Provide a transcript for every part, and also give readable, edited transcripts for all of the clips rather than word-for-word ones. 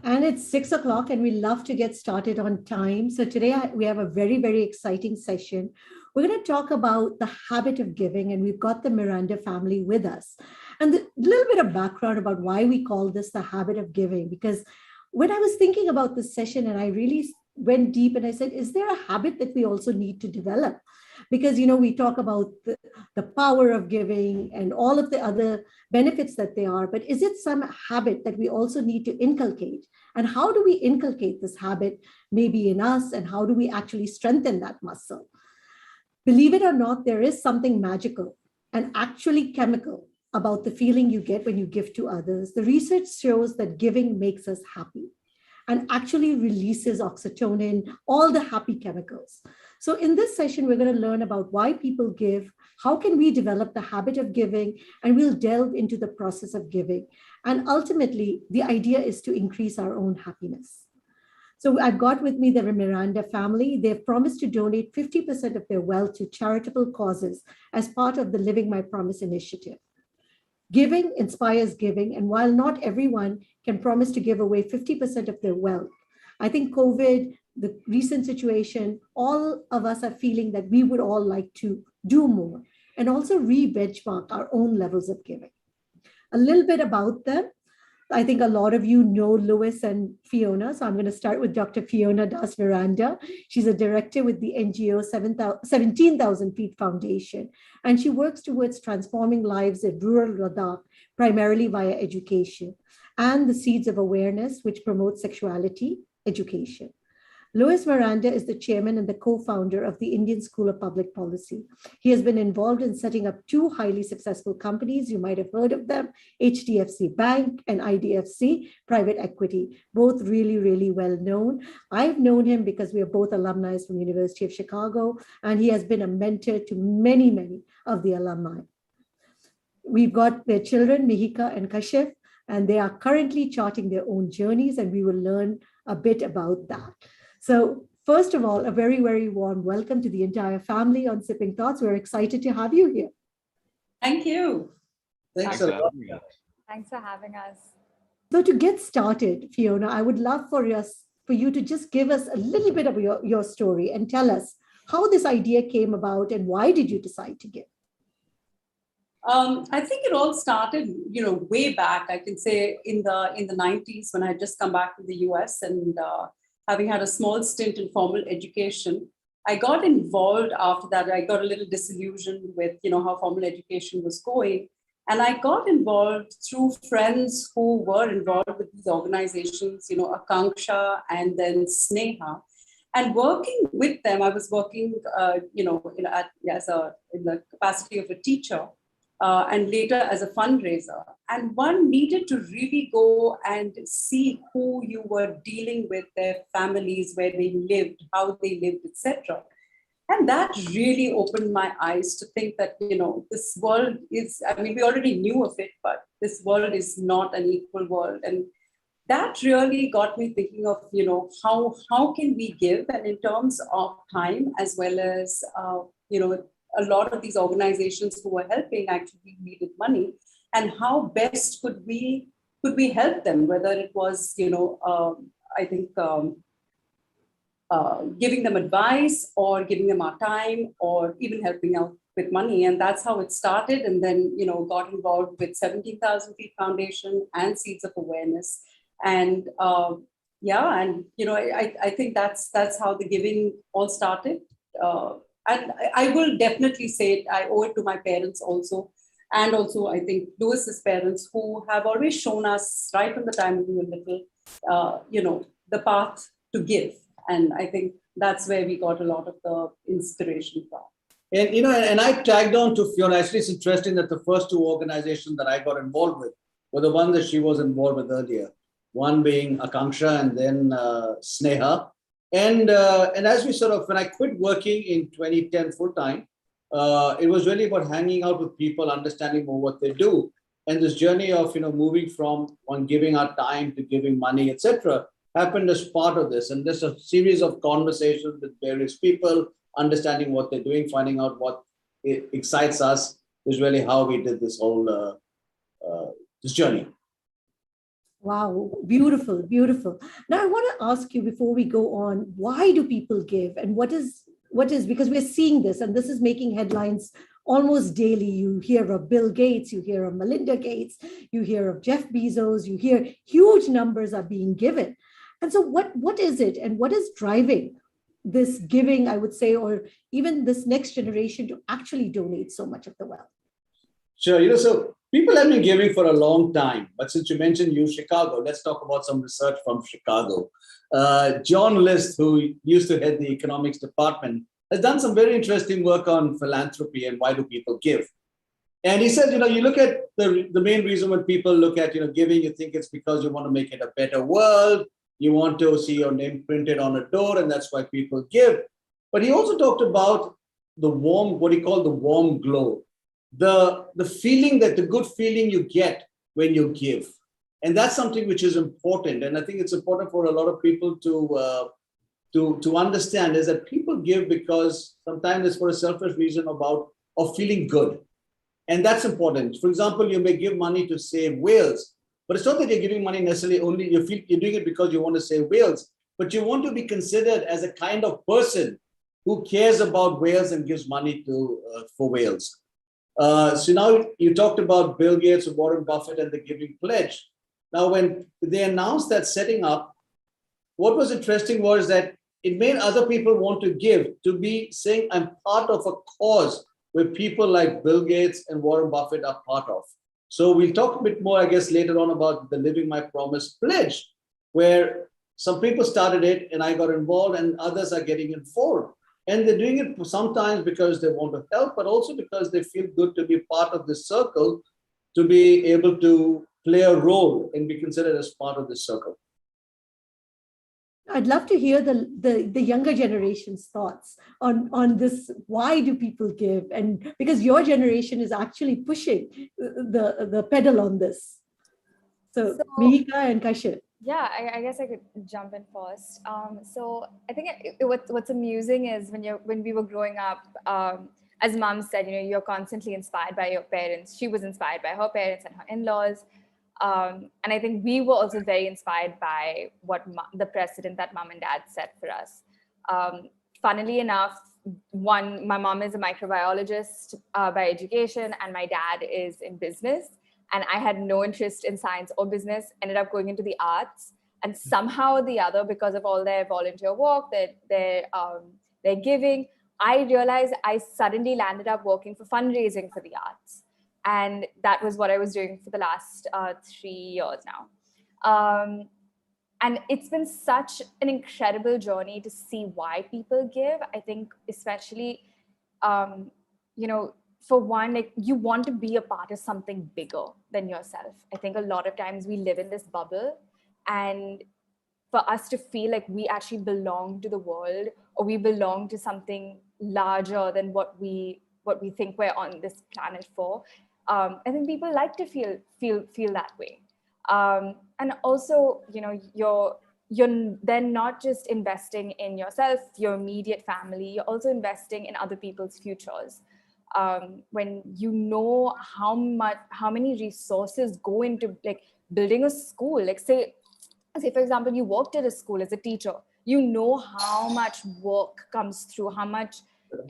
And it's 6 o'clock and we love to get started on time. So today we have a very, very exciting session. We're going to talk about the habit of giving, and we've got the Miranda family with us. And a little bit of background about why we call this the habit of giving, because when I was thinking about this session and I really went deep and I said, is there a habit that we also need to develop? Because, we talk about the power of giving and all of the other benefits that they are, but is it some habit that we also need to inculcate? And how do we inculcate this habit maybe in us, and how do we actually strengthen that muscle? Believe it or not, there is something magical and actually chemical about the feeling you get when you give to others. The research shows that giving makes us happy and actually releases oxytocin, all the happy chemicals. So in this session, we're going to learn about why people give, how can we develop the habit of giving, and we'll delve into the process of giving. And ultimately, the idea is to increase our own happiness. So I've got with me the Miranda family. They've promised to donate 50% of their wealth to charitable causes as part of the Living My Promise initiative. Giving inspires giving, and while not everyone can promise to give away 50% of their wealth, I think COVID, the recent situation, all of us are feeling that we would all like to do more and also re-benchmark our own levels of giving. A little bit about them. I think a lot of you know Louis and Fiona, so I'm going to start with Dr. Fiona Das Veranda. She's a director with the NGO 17,000 Feet Foundation, and she works towards transforming lives in rural Ladakh, primarily via education, and the Seeds of Awareness, which promotes sexuality education. Louis Miranda is the chairman and the co-founder of the Indian School of Public Policy. He has been involved in setting up two highly successful companies. You might have heard of them, HDFC Bank and IDFC Private Equity, both really, really well known. I've known him because we are both alumni from University of Chicago, and he has been a mentor to many, many of the alumni. We've got their children, Mihika and Khashiff, and they are currently charting their own journeys, and we will learn a bit about that. So first of all, a very, very warm welcome to the entire family on Sipping Thoughts. We're excited to have you here. Thank you. Thanks a lot. Thanks for having us. So to get started, Fiona, I would love for you to just give us a little bit of your story and tell us how this idea came about and why did you decide to give? I think it all started, way back. I can say in the 90s when I had just come back to the US and having had a small stint in formal education, I got involved after that. I got a little disillusioned with, how formal education was going. And I got involved through friends who were involved with these organizations, Akanksha and then Sneha. And working with them, I was working, in the capacity of a teacher. And later as a fundraiser. And one needed to really go and see who you were dealing with, their families, where they lived, how they lived, etc. And that really opened my eyes to think that, this world is, we already knew of it, but this world is not an equal world. And that really got me thinking of, how can we give? And in terms of time, as well as, a lot of these organizations who were helping actually needed money, and how best could we help them, whether it was, giving them advice or giving them our time or even helping out with money. And that's how it started. And then, got involved with 17,000 Feet Foundation and Seeds of Awareness. And I think that's how the giving all started. And I will definitely say it, I owe it to my parents also. And also, I think, Louis's parents, who have always shown us right from the time we were little, the path to give. And I think that's where we got a lot of the inspiration from. And, and I tagged on to Fiona. Actually, it's interesting that the first two organizations that I got involved with were the ones that she was involved with earlier. One being Akanksha and then Sneha. And as we when I quit working in 2010 full-time, it was really about hanging out with people, understanding more what they do. And this journey of, moving from giving our time to giving money, etc., happened as part of this. And there's a series of conversations with various people, understanding what they're doing, finding out what excites us is really how we did this whole this journey. Wow, beautiful, beautiful. Now I want to ask you before we go on, why do people give and what is because we're seeing this and this is making headlines almost daily. You hear of Bill Gates, you hear of Melinda Gates, you hear of Jeff Bezos, you hear huge numbers are being given. And so what is it and what is driving this giving, I would say, or even this next generation to actually donate so much of the wealth? Sure. So people have been giving for a long time, but since you mentioned Chicago, let's talk about some research from Chicago. John List, who used to head the economics department, has done some very interesting work on philanthropy and why do people give. And he says, you look at the main reason when people look at, giving, you think it's because you want to make it a better world. You want to see your name printed on a door, and that's why people give. But he also talked about the warm, what he called the warm glow. The feeling that the good feeling you get when you give. And that's something which is important. And I think it's important for a lot of people to understand is that people give because sometimes it's for a selfish reason of feeling good. And that's important. For example, you may give money to save whales, but it's not that you're giving money necessarily only, you're doing it because you want to save whales, but you want to be considered as a kind of person who cares about whales and gives money for whales. So now you talked about Bill Gates, Warren Buffett, and the Giving Pledge. Now, when they announced that setting up, what was interesting was that it made other people want to give, to be saying, I'm part of a cause where people like Bill Gates and Warren Buffett are part of. So we'll talk a bit more, I guess, later on about the Living My Promise Pledge, where some people started it and I got involved and others are getting involved. And they're doing it sometimes because they want to help, but also because they feel good to be part of this circle, to be able to play a role and be considered as part of this circle. I'd love to hear the younger generation's thoughts on this. Why do people give? And because your generation is actually pushing the pedal on this. So Mihika and Khashiff. Yeah, I guess I could jump in first. So I think what's amusing is when we were growing up, as Mom said, you're constantly inspired by your parents. She was inspired by her parents and her in-laws. And I think we were also very inspired by what the precedent that Mom and Dad set for us. Funnily enough, my mom is a microbiologist by education, and my dad is in business. And I had no interest in science or business, ended up going into the arts. And somehow or the other, because of all their volunteer work, their giving, I realized I suddenly landed up working for fundraising for the arts. And that was what I was doing for the last 3 years now. And it's been such an incredible journey to see why people give. I think especially, for one, like you want to be a part of something bigger than yourself. I think a lot of times we live in this bubble, and for us to feel like we actually belong to the world, or we belong to something larger than what we think we're on this planet for. I think people like to feel that way. And also, you're then not just investing in yourself, your immediate family, you're also investing in other people's futures. When you know how many resources go into like building a school, like say for example, you worked at a school as a teacher, you know how much work comes through, how much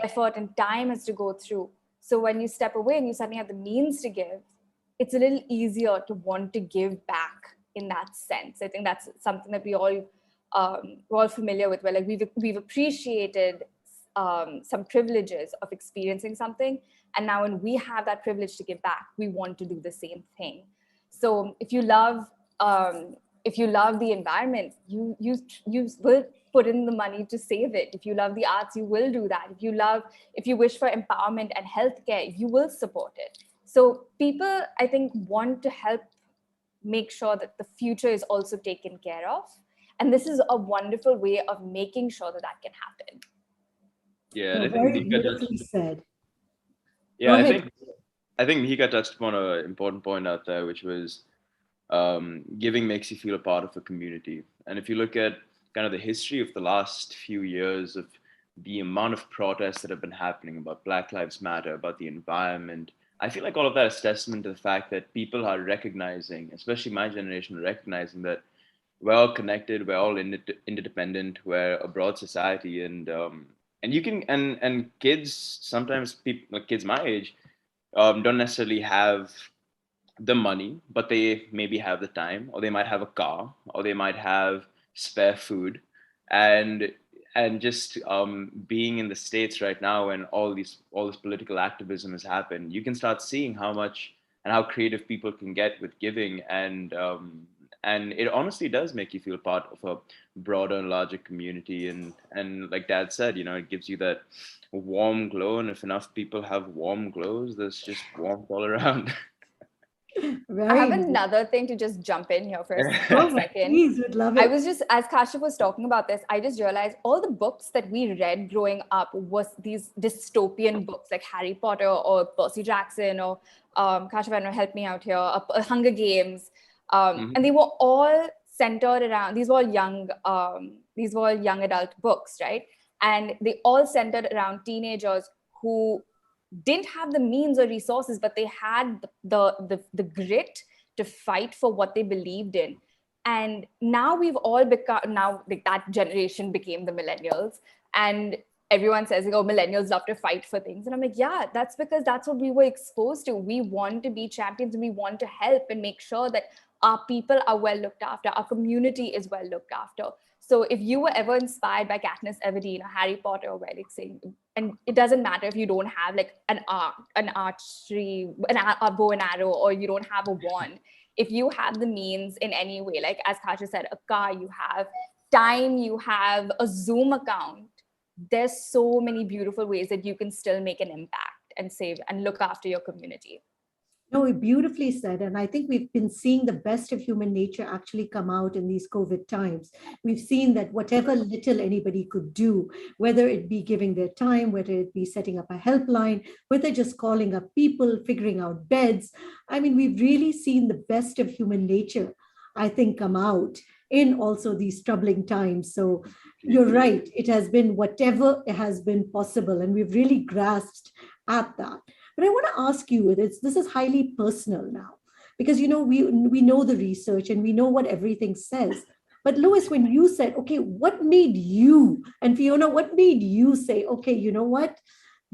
effort and time has to go through. So when you step away and you suddenly have the means to give, it's a little easier to want to give back in that sense. I think that's something that we're all familiar with, where like we've appreciated some privileges of experiencing something, and now when we have that privilege to give back, we want to do the same thing. So if you love the environment, you will put in the money to save it. If you love the arts, you will do that. If you wish for empowerment and healthcare, you will support it. So people, I think, want to help make sure that the future is also taken care of, and this is a wonderful way of making sure that can happen. Yeah, I think very Mihika beautifully said. Yeah, I think Mihika touched upon an important point out there, which was giving makes you feel a part of a community. And if you look at kind of the history of the last few years of the amount of protests that have been happening about Black Lives Matter, about the environment, I feel like all of that is testament to the fact that people are recognizing, especially my generation, recognizing that we're all connected, we're all interdependent, we're a broad society, and you can and kids sometimes people like kids my age don't necessarily have the money, but they maybe have the time, or they might have a car, or they might have spare food, and just being in the States right now, when all this political activism has happened, you can start seeing how much and how creative people can get with giving, and it honestly does make you feel part of a broader and larger community, and like Dad said, it gives you that warm glow, and if enough people have warm glows, there's just warmth all around. I have another thing to just jump in here for a second. Please, would love it. I was just, as Khashiff was talking about this, I just realized all the books that we read growing up was these dystopian books like Harry Potter or Percy Jackson or Khashiff, I don't know, help me out here, Hunger Games. And they were all centered around, these were all young adult books, right? And they all centered around teenagers who didn't have the means or resources, but they had the grit to fight for what they believed in. And now we've all become, like that generation became the millennials, and everyone says, oh, millennials love to fight for things. And I'm like, yeah, that's because that's what we were exposed to. We want to be champions, and we want to help and make sure that our people are well looked after, our community is well looked after. So if you were ever inspired by Katniss Everdeen or Harry Potter or saying, and it doesn't matter if you don't have like an archery, a bow and arrow, or you don't have a wand, if you have the means in any way, like as Khashiff said, a car, you have time, you have a Zoom account, there's so many beautiful ways that you can still make an impact and save and look after your community. No, beautifully said. And I think we've been seeing the best of human nature actually come out in these COVID times. We've seen that whatever little anybody could do, whether it be giving their time, whether it be setting up a helpline, whether just calling up people, figuring out beds. I mean, we've really seen the best of human nature, I think, come out in also these troubling times. So you're right. It has been whatever has been possible, and we've really grasped at that. But I want to ask you, this is highly personal now, because we know the research and we know what everything says. But Louis, when you said, okay, what made you, and Fiona, what made you say, okay, you know what,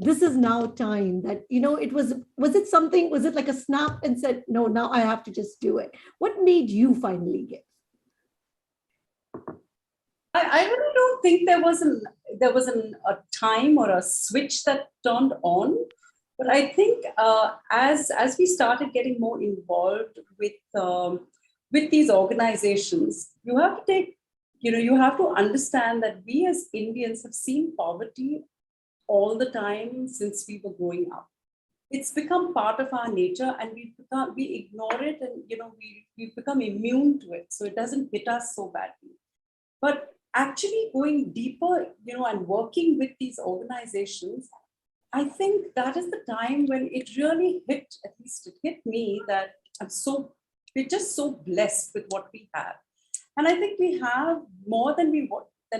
this is now time that, was it something, was it like a snap and said, no, now I have to just do it? What made you finally give? I really don't think there was a time or a switch that turned on. But I think as we started getting more involved with these organizations, you have to understand that we as Indians have seen poverty all the time since we were growing up. It's become part of our nature, and we ignore it, and we've become immune to it, so it doesn't hit us so badly. But actually going deeper, and working with these organizations, I think that is the time when it really hit, at least it hit me, that we're just so blessed with what we have. And I think we have more than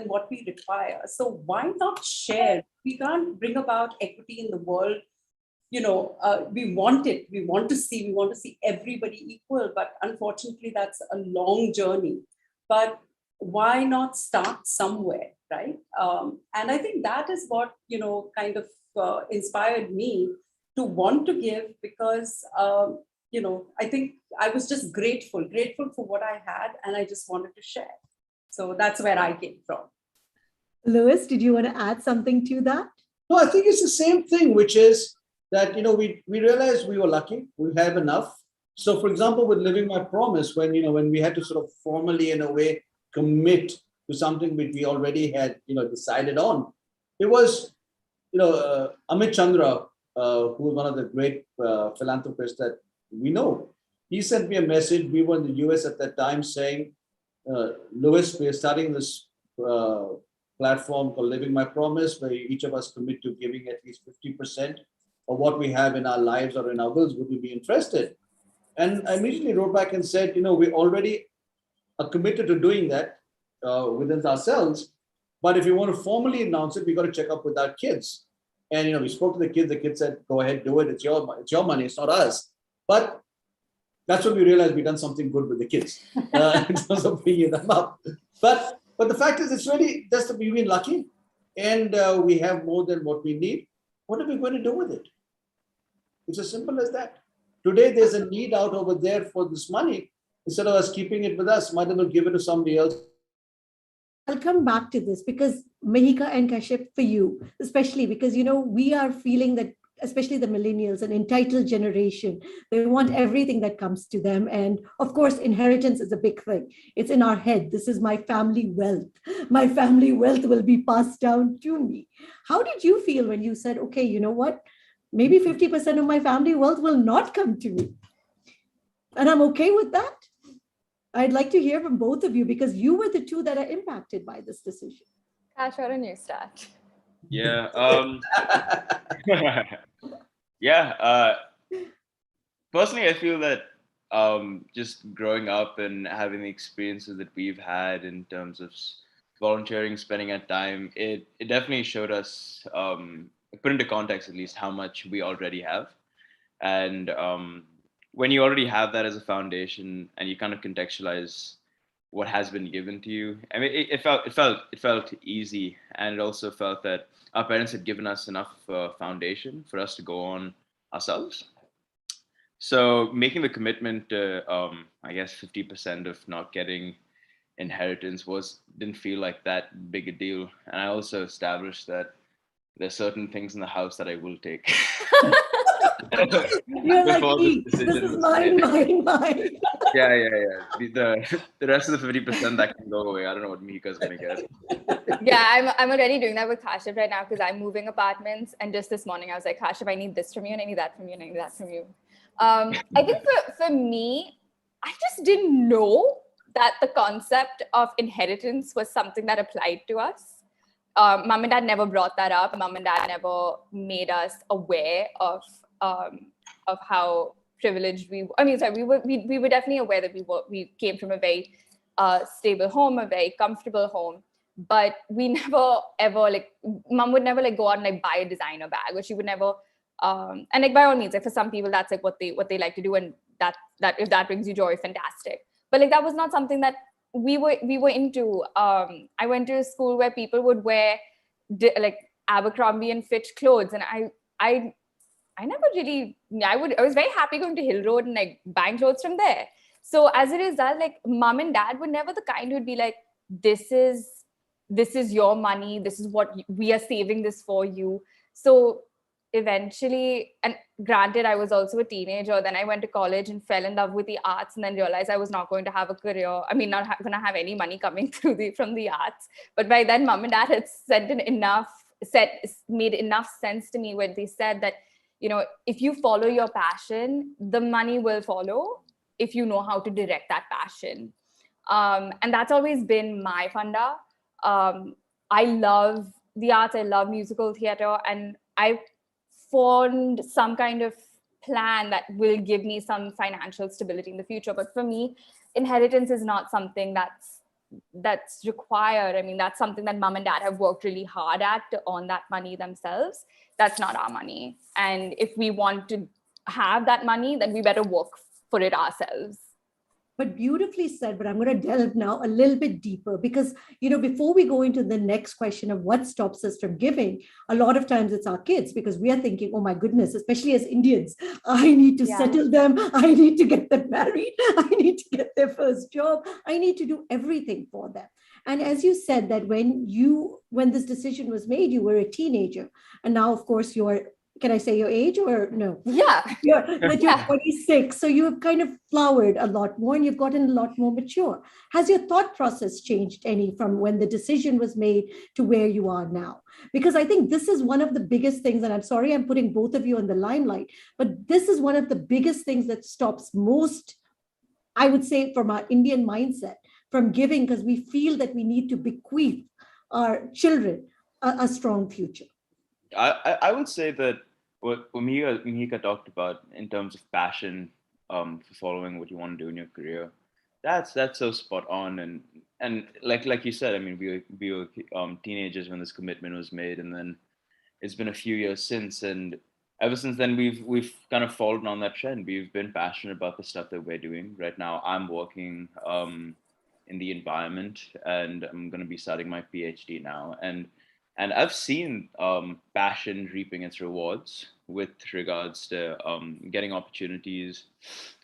what we require. So why not share? We can't bring about equity in the world. We want it. We want to see everybody equal, but unfortunately that's a long journey. But why not start somewhere, right? And I think that is what, kind of inspired me to want to give, because I think I was just grateful for what I had, and I just wanted to share. So that's where I came from. Louis, did you want to add something to that? No, I think it's the same thing, which is that we realized we were lucky, we have enough. So for example, with Living My Promise, when we had to sort of formally in a way commit to something which we already had decided on, it was Amit Chandra, who is one of the great philanthropists that we know. He sent me a message. We were in the US at that time, saying, Louis, we're starting this platform called Living My Promise, where each of us commit to giving at least 50% of what we have in our lives or in our wills. Would you be interested? And I immediately wrote back and said, we already are committed to doing that within ourselves. But if you want to formally announce it, we got to check up with our kids. And, we spoke to the kids. The kids said, go ahead, do it. It's your money. It's not us. But that's when we realized we've done something good with the kids in terms of bringing them up. But the fact is, it's really just that we've been lucky and we have more than what we need. What are we going to do with it? It's as simple as that. Today, there's a need out over there for this money. Instead of us keeping it with us, might as well give it to somebody else. I'll come back to this because Mihika and Khashiff, for you, especially because, we are feeling that, especially the millennials, an entitled generation, they want everything that comes to them. And of course, inheritance is a big thing. It's in our head. This is my family wealth. My family wealth will be passed down to me. How did you feel when you said, okay, you know what? Maybe 50% of my family wealth will not come to me. And I'm okay with that. I'd like to hear from both of you because you were the two that are impacted by this decision. Kash, why don't you start? Yeah. Personally, I feel that just growing up and having the experiences that we've had in terms of volunteering, spending our time, it definitely showed us, put into context at least, how much we already have. And when you already have that as a foundation and you kind of contextualize what has been given to you, I mean, it felt easy, and it also felt that our parents had given us enough foundation for us to go on ourselves. So making the commitment to, I guess, 50% of not getting inheritance didn't feel like that big a deal. And I also established that there's certain things in the house that I will take. You're like me. This is mine. Yeah. The rest of the 50% that can go away. I don't know what Mihika's gonna get. Yeah, I'm already doing that with Khashiff right now because I'm moving apartments. And just this morning, I was like, Khashiff, I need this from you, and I need that from you, and I need that from you. I think for me, I just didn't know that the concept of inheritance was something that applied to us. Mom and dad never brought that up. Mom and dad never made us aware of how privileged we were. I mean, sorry, we were definitely aware that we came from a very stable home, a very comfortable home, but we never ever, like, mom would never like go out and like buy a designer bag, or she would never. And like, by all means, like for some people that's like what they like to do, and that if that brings you joy, fantastic. But like that was not something that we were into. I went to a school where people would wear like Abercrombie and Fitch clothes, and I never really. I was very happy going to Hill Road and like buying clothes from there. So as a result, like mom and dad were never the kind who would be like, this is your money. This is what we are saving this for you. So eventually, and granted, I was also a teenager. Then I went to college and fell in love with the arts, and then realized I was not going to have a career. I mean, not going to have any money coming from the arts. But by then, mom and dad had made enough sense to me when they said that, you know, if you follow your passion, the money will follow if you know how to direct that passion. And that's always been my funda. I love the arts. I love musical theater, and I formed some kind of plan that will give me some financial stability in the future. But for me, inheritance is not something that's required. I mean, that's something that mom and dad have worked really hard at to earn that money themselves. That's not our money. And if we want to have that money, then we better work for it ourselves. But beautifully said. But I'm going to delve now a little bit deeper because, you know, before we go into the next question of what stops us from giving, a lot of times it's our kids, because we are thinking, oh my goodness, especially as Indians, I need to settle them. I need to get them married. I need to get their first job. I need to do everything for them. And as you said that when this decision was made, you were a teenager. And now, of course, can I say your age or no? Yeah. You're 46. So you have kind of flowered a lot more and you've gotten a lot more mature. Has your thought process changed any from when the decision was made to where you are now? Because I think this is one of the biggest things, and I'm sorry I'm putting both of you in the limelight, but this is one of the biggest things that stops most, I would say, from our Indian mindset from giving, because we feel that we need to bequeath our children a strong future. I would say that what Mihika talked about in terms of passion for following what you want to do in your career, that's so spot on. And like you said, I mean, we were teenagers when this commitment was made, and then it's been a few years since, and ever since then, we've kind of fallen on that trend. We've been passionate about the stuff that we're doing. Right now, I'm working in the environment, and I'm going to be starting my PhD now. And I've seen passion reaping its rewards with regards to getting opportunities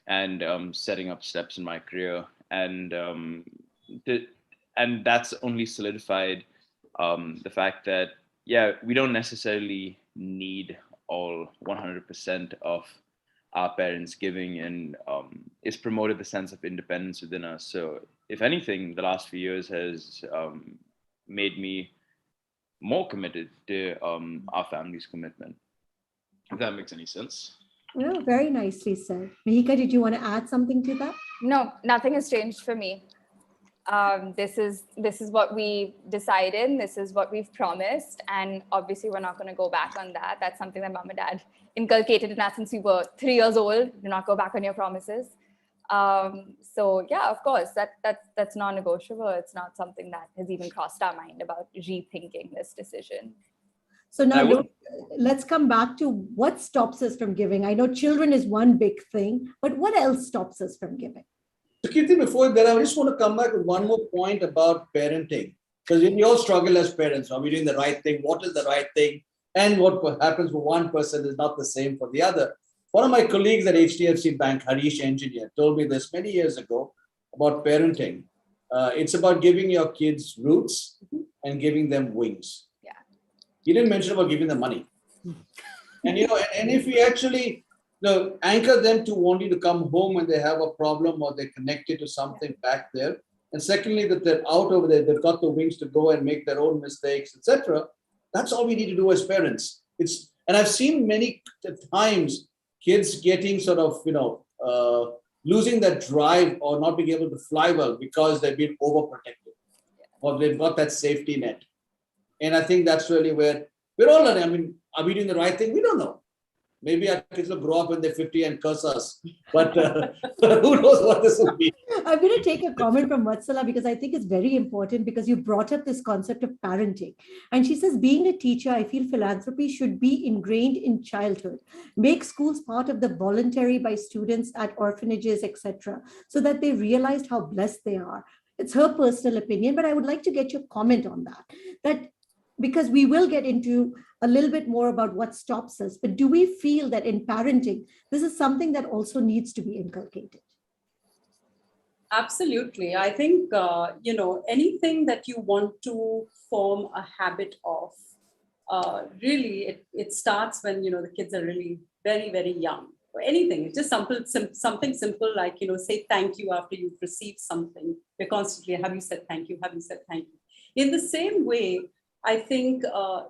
and setting up steps in my career. And that's only solidified the fact that, yeah, we don't necessarily need all 100% of our parents giving, and it's promoted the sense of independence within us. So if anything, the last few years has made me more committed to our family's commitment, if that makes any sense. Well, very nicely said. Mihika, did you want to add something to that? No, nothing has changed for me. This is what we decided. This is what we've promised, and obviously we're not going to go back on that. That's something that mom and dad inculcated in us since we were 3 years old. Do not go back on your promises. So yeah, of course, that's non-negotiable. It's not something that has even crossed our mind about rethinking this decision. So now let's come back to what stops us from giving. I know children is one big thing, but what else stops us from giving? So Kirti, before that, I just want to come back with one more point about parenting. Because we all struggle as parents. Are we doing the right thing? What is the right thing? And what happens for one person is not the same for the other. One of my colleagues at HDFC Bank, Harish Engineer, told me this many years ago about parenting. It's about giving your kids roots and giving them wings. Yeah. He didn't mention about giving them money. And and if we actually anchor them to wanting to come home when they have a problem or they're connected to something back there. And secondly, that they're out over there, they've got the wings to go and make their own mistakes, etc. That's all we need to do as parents. And I've seen many times kids getting sort of, losing that drive or not being able to fly well because they've been overprotected or they've got that safety net. And I think that's really where we're all learning. I mean, are we doing the right thing? We don't know. Maybe our kids will grow up when they're 50 and curse us, but who knows what this will be. I'm going to take a comment from Vatsala because I think it's very important, because you brought up this concept of parenting. And she says, being a teacher, I feel philanthropy should be ingrained in childhood. Make schools part of the voluntary by students at orphanages, etc., so that they realized how blessed they are. It's her personal opinion, but I would like to get your comment on that. Because we will get into a little bit more about what stops us, but do we feel that in parenting, this is something that also needs to be inculcated? Absolutely. I think, anything that you want to form a habit of, really, it starts when, the kids are really very, very young. Or anything, it's just something simple like, say thank you after you've received something. You're constantly, have you said thank you? Have you said thank you? In the same way, I think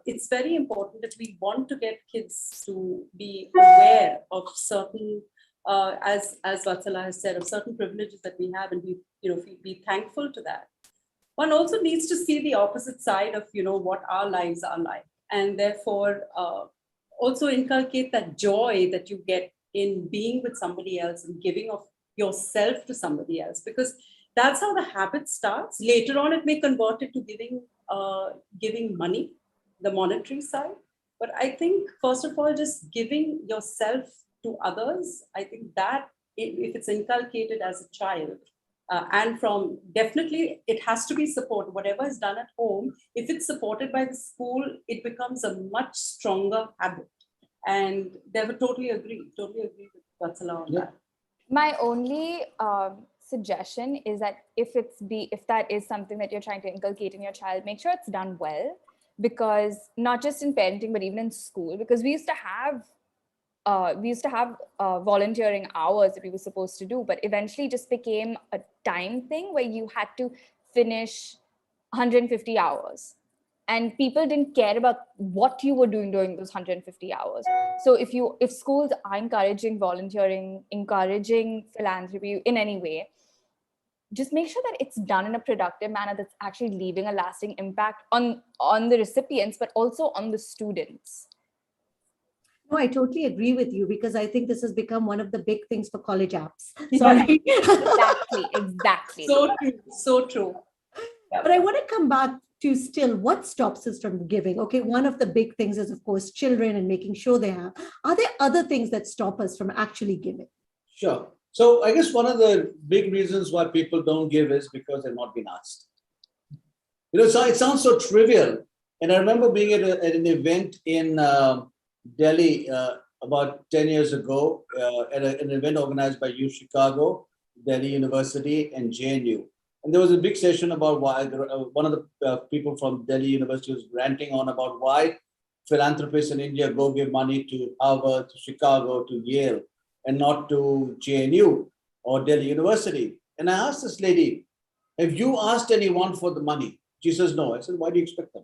it's very important that we want to get kids to be aware of certain, as Vatsala has said, of certain privileges that we have, and be thankful to that. One also needs to see the opposite side of, what our lives are like, and therefore also inculcate that joy that you get in being with somebody else and giving of yourself to somebody else, because that's how the habit starts. Later on, it may convert it to giving money, the monetary side. But I think, first of all, just giving yourself to others, I think that if it's inculcated as a child, and from definitely, it has to be supported. Whatever is done at home, if it's supported by the school, it becomes a much stronger habit. And they would totally agree with Vatsala on that. My only suggestion is that if that is something that you're trying to inculcate in your child, make sure it's done well, because not just in parenting but even in school, because we used to have volunteering hours that we were supposed to do, but eventually it just became a time thing where you had to finish 150 hours. And people didn't care about what you were doing during those 150 hours. So if schools are encouraging volunteering, encouraging philanthropy in any way, just make sure that it's done in a productive manner that's actually leaving a lasting impact on the recipients, but also on the students. No, I totally agree with you, because I think this has become one of the big things for college apps. Sorry. Exactly. So true. But I want to come back to still, what stops us from giving? Okay, one of the big things is, of course, children and making sure they have. Are there other things that stop us from actually giving? Sure. So I guess one of the big reasons why people don't give is because they're not being asked. So it sounds so trivial. And I remember being at an event in Delhi about 10 years ago, at an event organized by U Chicago, Delhi University, and JNU. And there was a big session about why one of the people from Delhi University was ranting on about why philanthropists in India go give money to Harvard, to Chicago, to Yale, and not to JNU or Delhi University. And I asked this lady, have you asked anyone for the money? She says, no. I said, why do you expect them?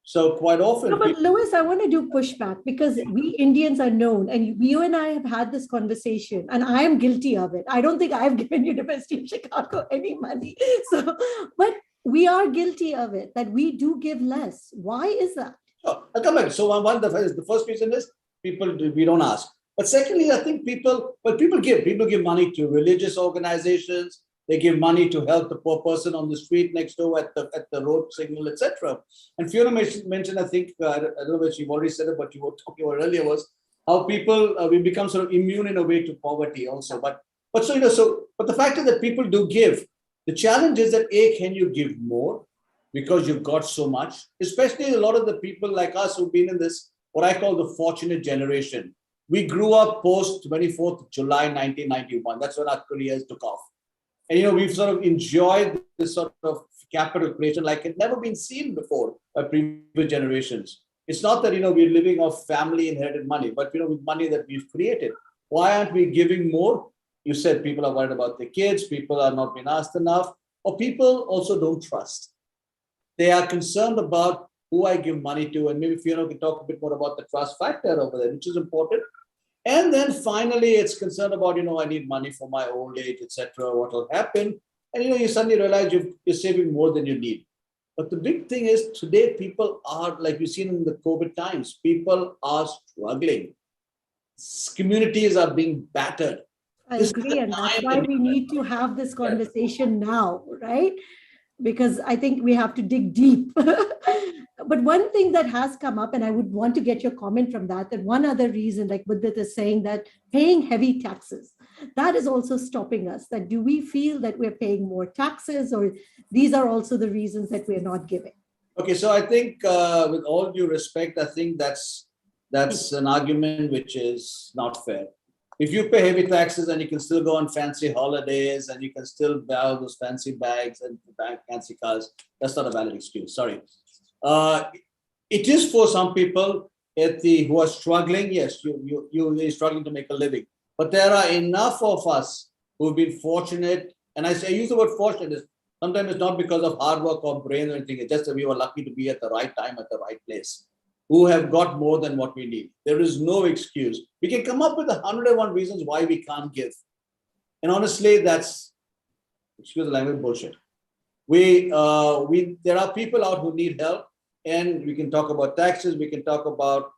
So quite often. No, but Louis, I want to do pushback because we Indians are known, and you and I have had this conversation, and I am guilty of it. I don't think I've given University of Chicago any money. So, but we are guilty of it, that we do give less. Why is that? Oh, I'll come back. So the first reason is we don't ask. But secondly, I think people give money to religious organizations. They give money to help the poor person on the street next door at the road signal, etc. And Fiona mentioned, I think, I don't know if you've already said it, but you were talking about earlier, was how people, we become sort of immune in a way to poverty also. But the fact is that people do give. The challenge is that, can you give more? Because you've got so much, especially a lot of the people like us who've been in this, what I call the fortunate generation. We grew up post 24th July 1991. That's when our careers took off. And, we've sort of enjoyed this sort of capital creation like it's never been seen before by previous generations. It's not that, we're living off family inherited money, but, with money that we've created. Why aren't we giving more? You said people are worried about their kids, people are not being asked enough, or people also don't trust. They are concerned about who I give money to. And maybe Fiona can talk a bit more about the trust factor over there, which is important. And then finally, it's concerned about, I need money for my old age, etc. What will happen? And, you suddenly realize you're saving more than you need. But the big thing is today, people are, like we've seen in the COVID times, people are struggling. Communities are being battered. I agree. And that's why we need to have this conversation now, right? Because I think we have to dig deep. But one thing that has come up, and I would want to get your comment from that one other reason, like Buddha is saying, that paying heavy taxes, that is also stopping us. That do we feel that we're paying more taxes, or these are also the reasons that we're not giving? Okay, so I think with all due respect, I think that's an argument which is not fair. If you pay heavy taxes and you can still go on fancy holidays and you can still buy those fancy bags and fancy cars, that's not a valid excuse. Sorry. It is for some people who are struggling. Yes, you're struggling to make a living. But there are enough of us who've been fortunate. And I use the word fortunate. Sometimes it's not because of hard work or brain or anything. It's just that we were lucky to be at the right time, at the right place, who have got more than what we need. There is no excuse. We can come up with 101 reasons why we can't give. And honestly, that's, excuse the language, bullshit. There are people out who need help, and we can talk about taxes. We can talk about,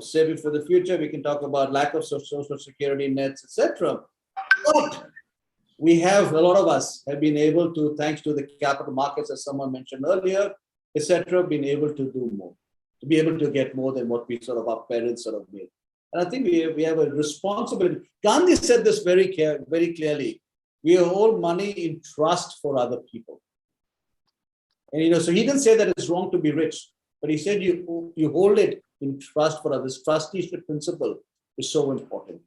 saving for the future. We can talk about lack of social security nets, etc. But a lot of us have been able to, thanks to the capital markets, as someone mentioned earlier, etc., been able to do more, to be able to get more than what our parents made. And I think we have a responsibility. Gandhi said this very clearly. We hold money in trust for other people. And so he didn't say that it's wrong to be rich, but he said you hold it in trust for others. Trusteeship principle is so important.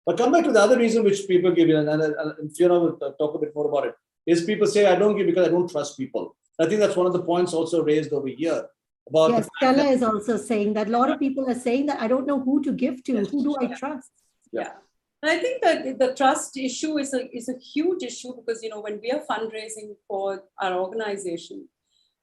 But come back to the other reason which people give, and Fiona will talk a bit more about it, is people say, I don't give because I don't trust people. I think that's one of the points also raised over here. Yes, Stella is also saying that a lot of people are saying that I don't know who to give to. Yes. Who do I trust? Yeah. And I think that the trust issue is a huge issue because, when we are fundraising for our organization,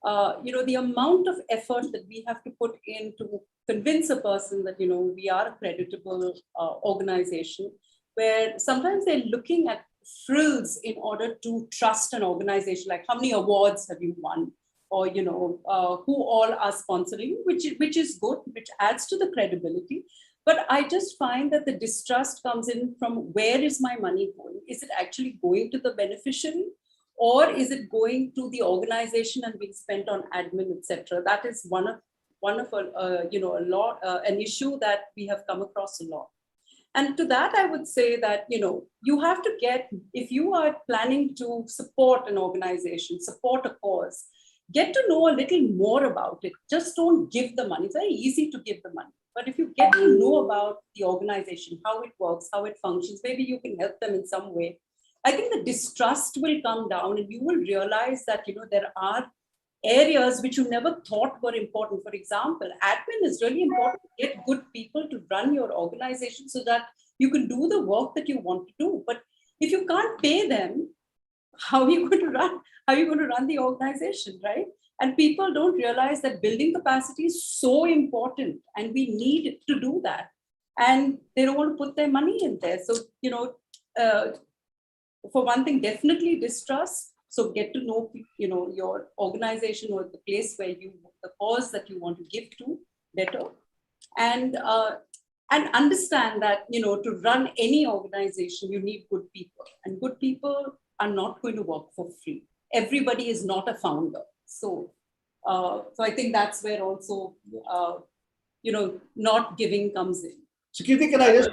the amount of effort that we have to put in to convince a person that, we are a creditable organization, where sometimes they're looking at frills in order to trust an organization, like how many awards have you won? Or, who all are sponsoring, which is good, which adds to the credibility. But I just find that the distrust comes in from where is my money going? Is it actually going to the beneficiary? or is it going to the organization and being spent on admin, etc.? That is one of an issue that we have come across a lot. And to that, I would say that, you have to if you are planning to support an organization, support a cause, get to know a little more about it. Just don't give the money. It's very easy to give the money. But if you get to know about the organization, how it works, how it functions, maybe you can help them in some way. I think the distrust will come down and you will realize that, there are areas which you never thought were important. For example, admin is really important to get good people to run your organization so that you can do the work that you want to do. But if you can't pay them, how are you going to run the organization, right? And people don't realize that building capacity is so important and we need to do that. And they don't want to put their money in there. So, for one thing, definitely distrust. So get to know, your organization or the place where the cause that you want to give to better. And understand that, to run any organization, you need good people. And good people are not going to work for free. Everybody is not a founder. So I think that's where also, not giving comes in. So Kirti, can I just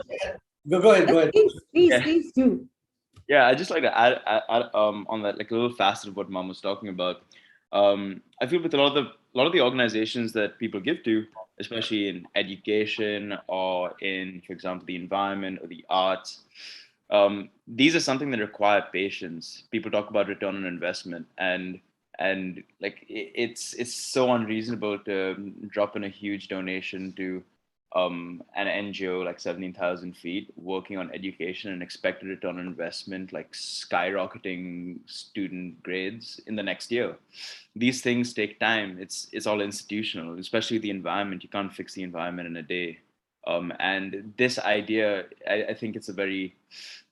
go ahead. Please do. Yeah, I just like to add on that, like a little facet of what Mom was talking about. I feel with a lot of the organizations that people give to, especially in education or in, for example, the environment or the arts, these are something that require patience. People talk about return on investment, and like it's so unreasonable to drop in a huge donation to an NGO like 17,000 feet working on education and expect a return on investment like skyrocketing student grades in the next year. These things take time. It's all institutional, especially the environment. You can't fix the environment in a day. And this idea, I think it's a very,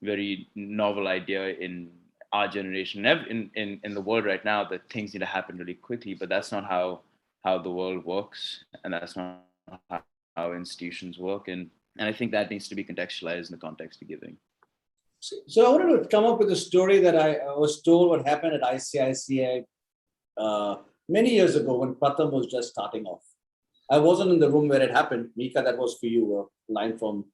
very novel idea in our generation, in the world right now, that things need to happen really quickly, but that's not how the world works, and that's not how institutions work. And I think that needs to be contextualized in the context of giving. So I wanted to come up with a story that I was told what happened at ICICI many years ago when Pratham was just starting off. I wasn't in the room where it happened. Mihika, that was for you, a line from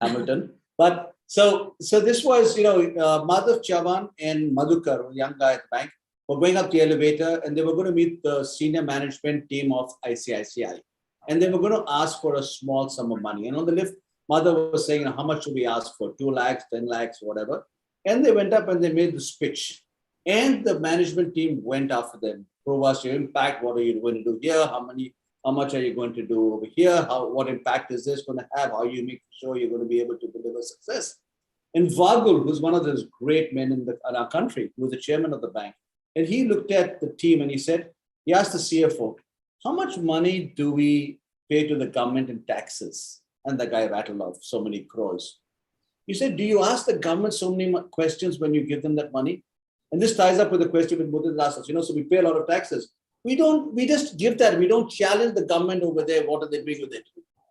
Hamilton. But so this was, Madhav Chavan and Madhukar, a young guy at the bank, were going up the elevator and they were going to meet the senior management team of ICICI. And they were going to ask for a small sum of money. And on the lift, Madhav was saying, how much should we ask for? 2 lakhs, 10 lakhs, whatever. And they went up and they made this pitch. And the management team went after them. Prove us your impact. What are you going to do here? How much are you going to do over here? What impact is this going to have? How you make sure you're going to be able to deliver success? And Vagul, who's one of those great men in our country, who was the chairman of the bank, and he looked at the team and he asked the CFO, how much money do we pay to the government in taxes? And the guy rattled off so many crores. He said, do you ask the government so many questions when you give them that money? And this ties up with the question that Mudit asked us, so we pay a lot of taxes. We just give that. We don't challenge the government over there. What are they doing with it?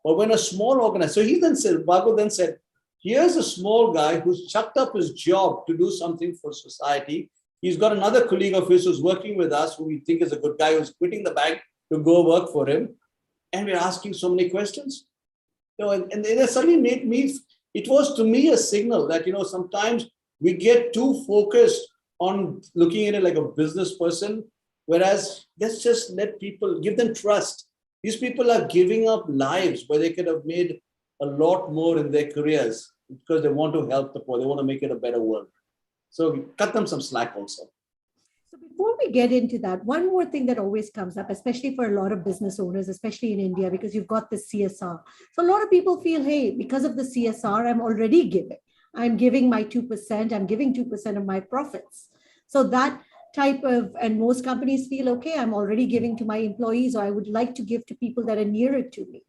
But when a small organization, so Vagul then said, here's a small guy who's chucked up his job to do something for society. He's got another colleague of his who's working with us, who we think is a good guy, who's quitting the bank to go work for him. And we're asking so many questions. And it suddenly made me, it was to me a signal that, sometimes we get too focused on looking at it like a business person, whereas let's just let people, give them trust. These people are giving up lives where they could have made a lot more in their careers because they want to help the poor. They want to make it a better world. So cut them some slack also. So before we get into that, one more thing that always comes up, especially for a lot of business owners, especially in India, because you've got the CSR. So a lot of people feel, hey, because of the CSR, I'm already giving. I'm giving my 2%, I'm giving 2% of my profits. So that type of, and most companies feel, okay, I'm already giving to my employees, or I would like to give to people that are nearer to me.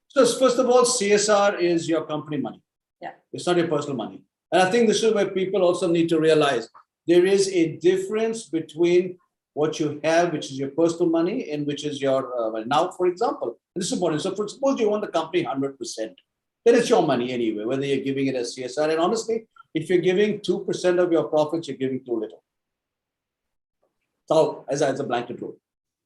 So first of all, CSR is your company money. Yeah. It's not your personal money. And I think this is where people also need to realize there is a difference between what you have, which is your personal money, and which is your, now, for example, this is important. So suppose you want the company 100%, then it's your money anyway, whether you're giving it as CSR. And honestly, if you're giving 2% of your profits, you're giving too little. So as a blanket rule.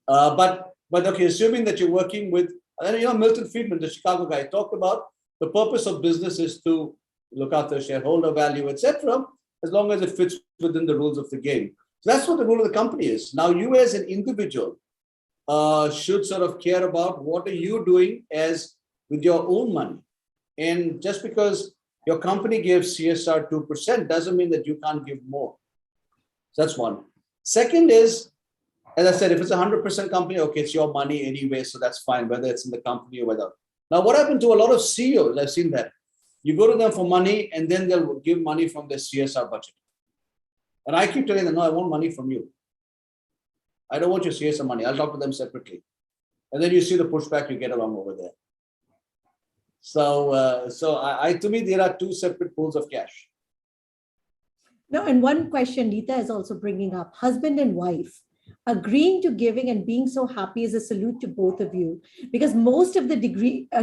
But okay, assuming that you're working with, Milton Friedman, the Chicago guy, talked about the purpose of business is to look after shareholder value, etc., as long as it fits within the rules of the game. So that's what the rule of the company is. Now, you as an individual should sort of care about what are you doing as with your own money. And just because your company gives CSR 2% doesn't mean that you can't give more. So that's one. Second is, as I said, if it's a 100% company, okay, it's your money anyway, so that's fine, whether it's in the company or whether. Now, what happened to a lot of CEOs, I've seen that. You go to them for money and then they'll give money from their CSR budget. And I keep telling them, no, I want money from you. I don't want your CSR money. I'll talk to them separately. And then you see the pushback you get along over there. So, to me, there are two separate pools of cash. No, and one question Neeta is also bringing up, husband and wife. Agreeing to giving and being so happy is a salute to both of you, because most of the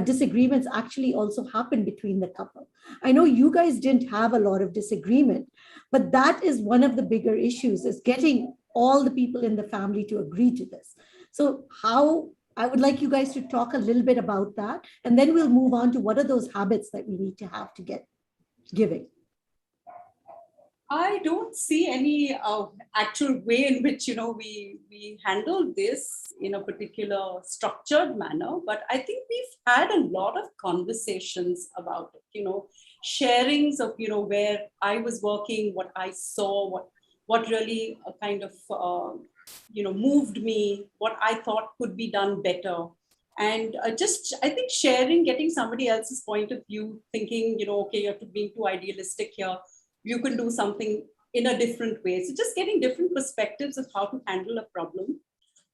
disagreements actually also happen between the couple. I know you guys didn't have a lot of disagreement, but that is one of the bigger issues, is getting all the people in the family to agree to this. So I would like you guys to talk a little bit about that, and then we'll move on to what are those habits that we need to have to get giving. I don't see any actual way in which, we handle this in a particular structured manner, but I think we've had a lot of conversations about it, sharings of, where I was working, what I saw, what really kind of, moved me, what I thought could be done better. And I think sharing, getting somebody else's point of view, thinking, okay, you're being too idealistic here. You can do something in a different way. So just getting different perspectives of how to handle a problem,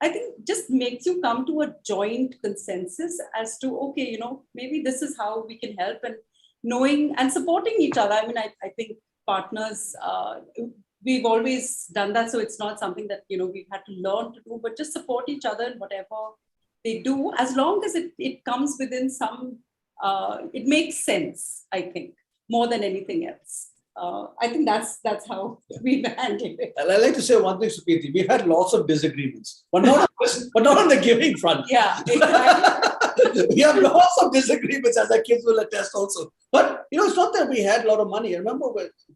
I think just makes you come to a joint consensus as to, okay, maybe this is how we can help, and knowing and supporting each other. I mean, I think partners, we've always done that. So it's not something that, we've had to learn to do, but just support each other in whatever they do, as long as it comes within some, it makes sense, I think, more than anything else. I think that's how we've handled it. And I like to say one thing, Sukriti, we've had lots of disagreements, but not on the giving front. Yeah, exactly. We have lots of disagreements, as our kids will attest also. But, it's not that we had a lot of money. I remember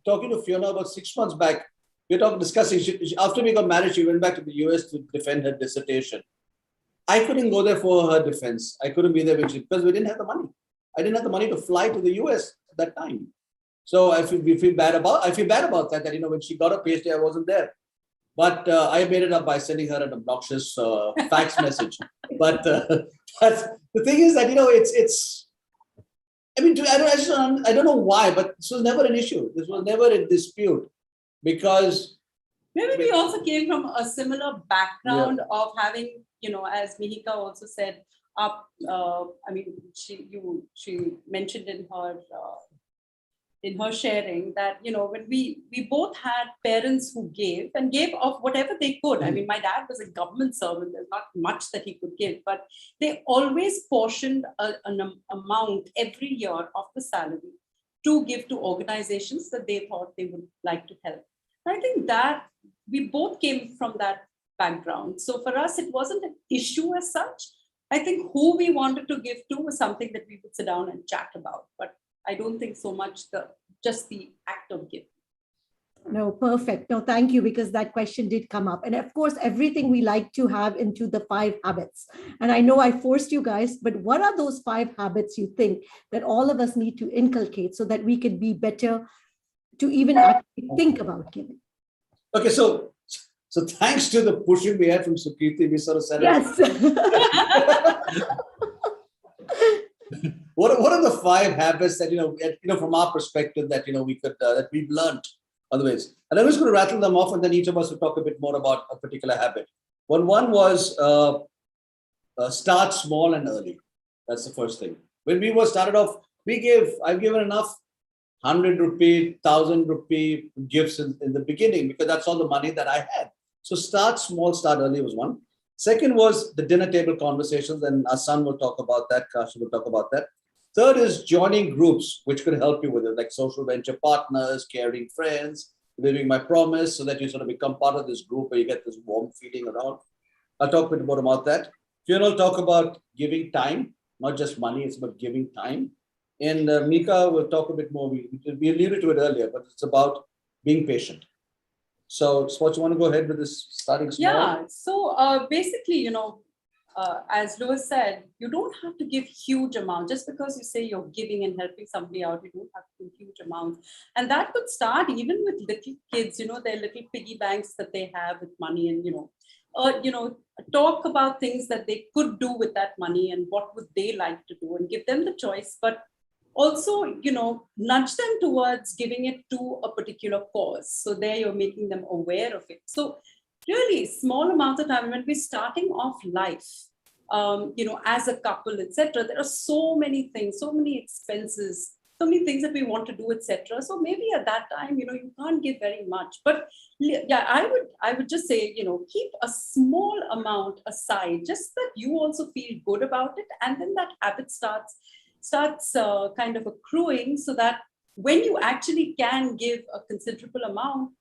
talking to Fiona about 6 months back. We were discussing, after we got married, she went back to the US to defend her dissertation. I couldn't go there for her defense. I couldn't be there because we didn't have the money. I didn't have the money to fly to the US at that time. So I feel bad about that, when she got a PhD, I wasn't there. But I made it up by sending her an obnoxious fax message. But the thing is that, it's, I don't know why, but this was never an issue. This was never a dispute, because maybe we also came from a similar background of having, as Mihika also said, she mentioned in her sharing that, when we both had parents who gave of whatever they could. I mean, my dad was a government servant. There's not much that he could give, but they always portioned an amount every year of the salary to give to organizations that they thought they would like to help. And I think that we both came from that background. So for us, it wasn't an issue as such. I think who we wanted to give to was something that we would sit down and chat about. But I don't think so much just the act of giving. No, perfect. No, thank you, because that question did come up. And of course, everything we like to have into the 5 habits. And I know I forced you guys, but what are those 5 habits you think that all of us need to inculcate so that we can be better to even actually think about giving? Okay, so thanks to the pushing we had from Sukriti, we sort of said, yes. What are the 5 habits that, from our perspective that, we could, that we've learned otherwise? And I'm just going to rattle them off, and then each of us will talk a bit more about a particular habit. One was start small and early. That's the first thing. When we were started off, I've given enough 100 rupee, 1,000 rupee gifts in the beginning, because that's all the money that I had. So start small, start early was one. Second was the dinner table conversations, and our son will talk about that. Khashiff will talk about that. Third is joining groups, which could help you with it, like social venture partners, caring friends, living my promise, so that you sort of become part of this group where you get this warm feeling around. I'll talk a bit more about that. Fiona will talk about giving time, not just money, it's about giving time. And Mika will talk a bit more, we alluded to it earlier, but it's about being patient. So, Sports, you want to go ahead with this starting small? Yeah, so basically, as Louis said, you don't have to give huge amounts. Just because you say you're giving and helping somebody out, you don't have to give huge amounts. And that could start even with little kids, their little piggy banks that they have with money, and, talk about things that they could do with that money and what would they like to do, and give them the choice. But also, nudge them towards giving it to a particular cause. So there you're making them aware of it. So really small amounts of time when we're starting off life, as a couple, etc. There are so many things, so many expenses, so many things that we want to do, etc. So maybe at that time, you can't give very much. But yeah, I would just say, keep a small amount aside, just that you also feel good about it, and then that habit starts kind of accruing, so that when you actually can give a considerable amount,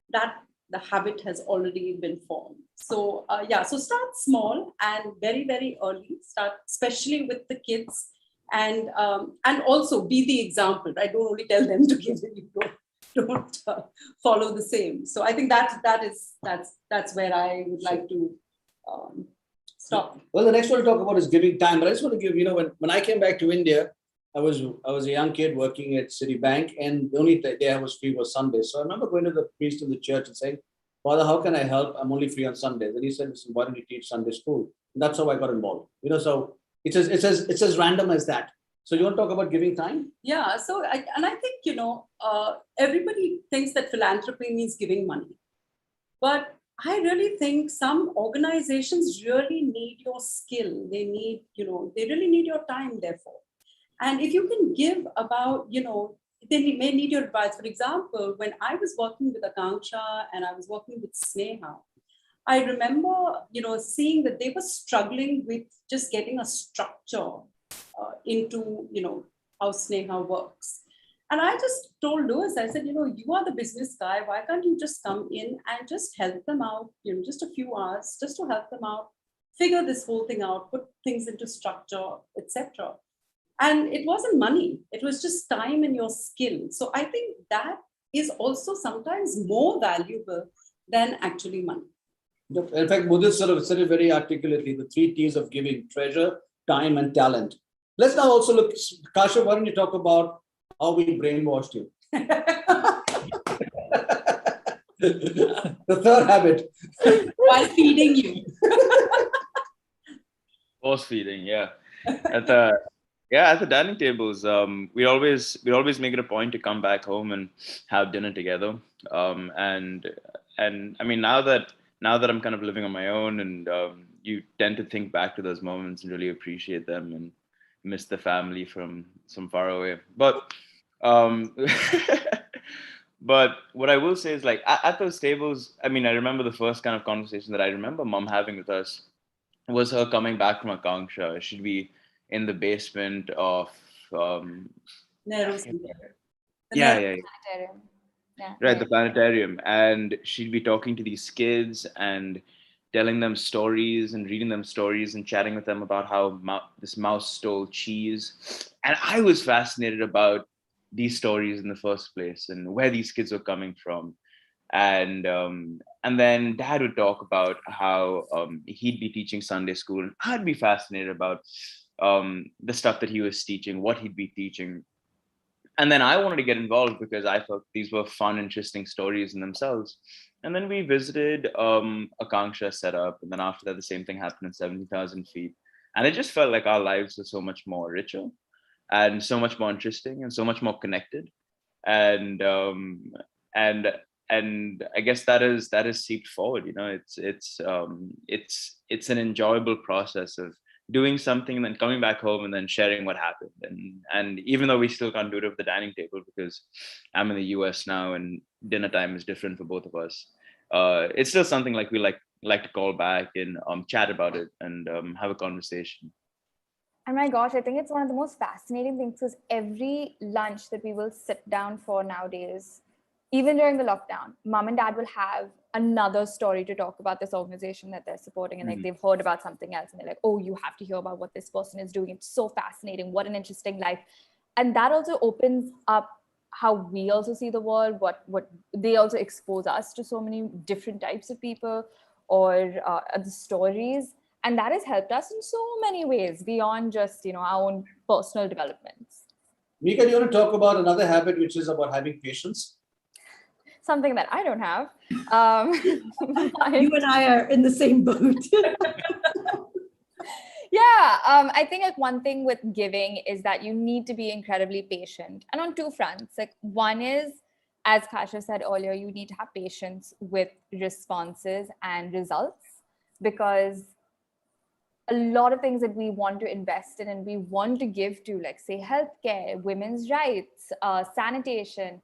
that the habit has already been formed. So so start small and very, very early. Start especially with the kids, and also be the example. Right? Don't only tell them to give, you don't follow the same. So I think that's where I would like to stop. Well, the next one to talk about is giving time. But I just want to give, when I came back to India, I was a young kid working at Citibank, and the only day I was free was Sunday. So I remember going to the priest in the church and saying, "Father, how can I help? I'm only free on Sundays." And he said, "Listen, why don't you teach Sunday school?" And that's how I got involved. So it's as random as that. So you want to talk about giving time? Yeah. So I think everybody thinks that philanthropy means giving money, but I really think some organizations really need your skill. They really need your time, therefore. And if you can give about, they may need your advice. For example, when I was working with Akanksha and I was working with Sneha, I remember, seeing that they were struggling with just getting a structure into, how Sneha works. And I just told Louis, I said, you are the business guy. Why can't you just come in and just help them out, just a few hours, just to help them out, figure this whole thing out, put things into structure, etc. And it wasn't money. It was just time and your skill. So I think that is also sometimes more valuable than actually money. In fact, Buddhists sort of said it very articulately, the 3 T's of giving: treasure, time, and talent. Let's now also look, Khashiff, why don't you talk about how we brainwashed you? The third habit. While feeding you. Force feeding, yeah. At the dining tables, we always make it a point to come back home and have dinner together. And I mean, now that I'm kind of living on my own, and you tend to think back to those moments and really appreciate them and miss the family from far away. But but what I will say is, like, at those tables, I mean, I remember the first kind of conversation that I remember Mom having with us was her coming back from Akanksha. She'd be in the basement of Nehru's yeah. Yeah. Right, the planetarium, and she'd be talking to these kids and telling them stories and reading them stories and chatting with them about how this mouse stole cheese. And I was fascinated about these stories in the first place and where these kids were coming from. And then Dad would talk about how he'd be teaching Sunday school, and I'd be fascinated about the stuff that he was teaching, what he'd be teaching. And then I wanted to get involved because I thought these were fun, interesting stories in themselves. And then we visited Akanksha set up. And then after that, the same thing happened in 70,000 feet. And it just felt like our lives were so much more richer and so much more interesting and so much more connected. And I guess that is seeped forward. It's an enjoyable process of doing something and then coming back home and then sharing what happened. And even though we still can't do it at the dining table because I'm in the US now and dinner time is different for both of us, it's still something like we like to call back and chat about it and have a conversation. And my gosh, I think it's one of the most fascinating things, because every lunch that we will sit down for nowadays, even during the lockdown, mom and dad will have another story to talk about this organization that they're supporting. And like they've heard about something else and they're like, oh, you have to hear about what this person is doing. It's so fascinating. What an interesting life. And that also opens up how we also see the world, what they also expose us to so many different types of people or the stories. And that has helped us in so many ways beyond just, our own personal developments. Mihika, do you want to talk about another habit, which is about having patience? Something that I don't have. You and I are in the same boat. Yeah, I think like one thing with giving is that you need to be incredibly patient, and on two fronts. Like one is, as Khashiff said earlier, you need to have patience with responses and results, because a lot of things that we want to invest in and we want to give to, like say healthcare, women's rights, sanitation,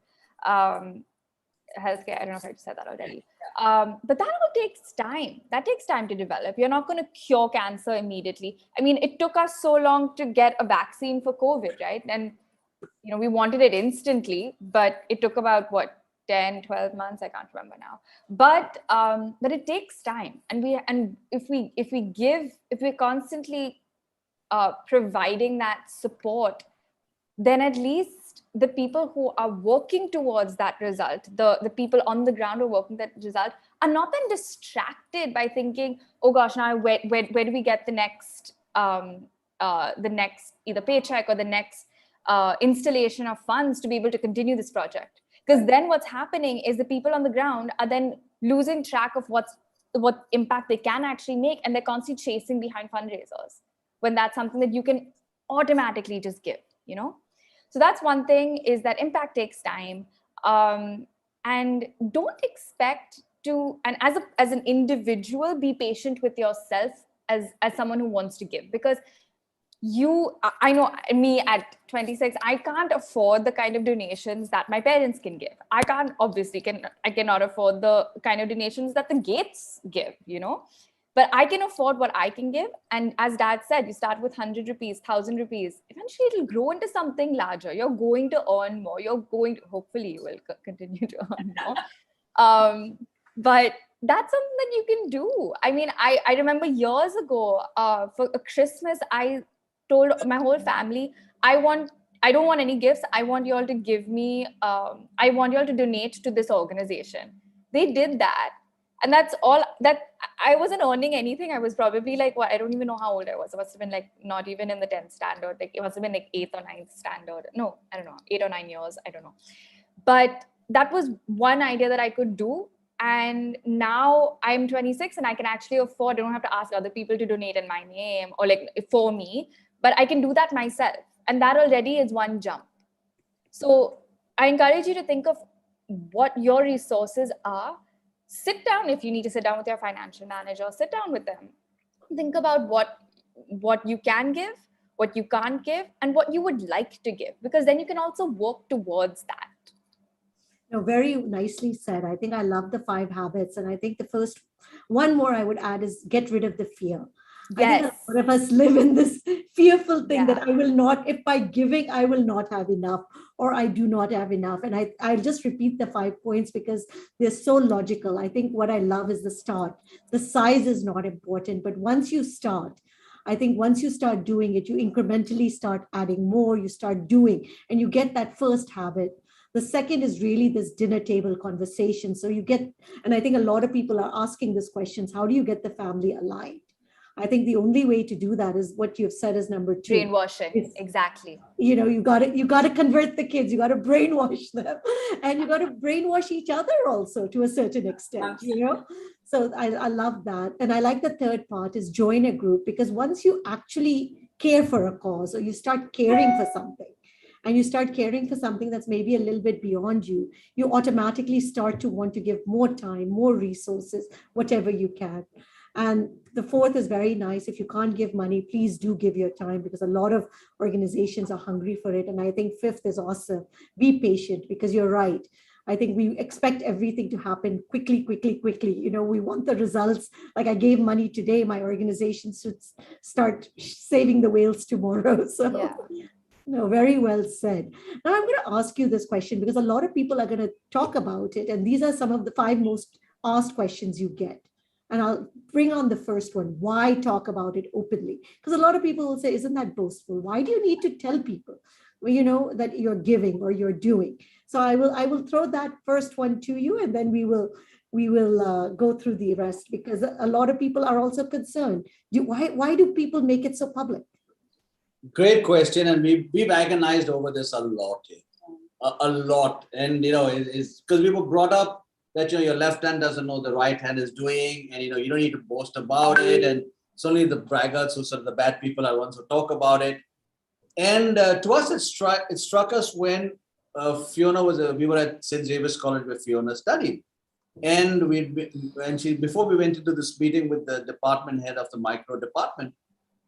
healthcare, I don't know if I said that already. But that all takes time. That takes time to develop. You're not going to cure cancer immediately. I mean, it took us so long to get a vaccine for COVID, right? And, we wanted it instantly, but it took about 10, 12 months. I can't remember now. But it takes time. And if we're constantly providing that support, then at least the people who are working towards that result, the people on the ground who are working that result, are not then distracted by thinking, oh gosh, now where do we get the next either paycheck or the next installation of funds to be able to continue this project? Because then what's happening is the people on the ground are then losing track of what impact they can actually make, and they're constantly chasing behind fundraisers when that's something that you can automatically just give, So that's one thing, is that impact takes time. And don't expect to, and as an individual, be patient with yourself as someone who wants to give, because I know me at 26, I can't afford the kind of donations that my parents can give. I cannot afford the kind of donations that the Gates give, But I can afford what I can give. And as Dad said, you start with 100 rupees, 1,000 rupees. Eventually, it'll grow into something larger. You're going to earn more. Hopefully, you will continue to earn more. But that's something that you can do. I mean, I remember years ago, for Christmas, I told my whole family, I don't want any gifts. I want you all to give me, I want you all to donate to this organization. They did that. And that's all that. I wasn't earning anything. I was probably like, I don't even know how old I was. It must have been like not even in the 10th standard. Like it must have been like 8th or 9th standard. No, I don't know, 8 or 9 years. I don't know. But that was one idea that I could do. And now I'm 26 and I can actually afford, I don't have to ask other people to donate in my name or like for me, but I can do that myself. And that already is one jump. So I encourage you to think of what your resources are. Sit down, if you need to sit down with your financial manager, sit down with them. Think about what you can give, what you can't give, and what you would like to give, because then you can also work towards that. Very nicely said. I think I love the 5 habits. And I think the first one more I would add is get rid of the fear. Yes. I think a lot of us live in this fearful thing that I will not, if by giving, I will not have enough, or I do not have enough. And I'll just repeat the 5 points because they're so logical. I think what I love is the start. The size is not important, but once you start, I think once you start doing it, you incrementally start adding more, you start doing, and you get that first habit. The second is really this dinner table conversation. So you get, and I think a lot of people are asking these questions, how do you get the family aligned? I think the only way to do that is what you've said is number 2. Brainwashing, exactly. You got to convert the kids, you got to brainwash them, and you got to brainwash each other also to a certain extent, So I love that. And I like the third part is join a group, because once you actually care for a cause, or you start caring for something, and you start caring for something that's maybe a little bit beyond you, you automatically start to want to give more time, more resources, whatever you can. And the fourth is very nice. If you can't give money, please do give your time, because a lot of organizations are hungry for it. And I think fifth is awesome. Be patient, because you're right. I think we expect everything to happen quickly. We want the results. Like I gave money today, my organization should start saving the whales tomorrow. So No, very well said. Now I'm going to ask you this question because a lot of people are going to talk about it. And these are some of the 5 most asked questions you get. And I'll bring on the first one. Why talk about it openly? Because a lot of people will say, isn't that boastful? Why do you need to tell people, that you're giving or you're doing? So I will throw that first one to you, and then we will go through the rest, because a lot of people are also concerned. Why do people make it so public? Great question, and we've agonized over this a lot, a lot. And it's because we were brought up that your left hand doesn't know the right hand is doing, and you don't need to boast about it. And it's only the braggarts who sort of the bad people are ones who talk about it. And to us, it struck us when Fiona we were at St. Xavier's College where Fiona studied, and before we went into this meeting with the department head of the micro department,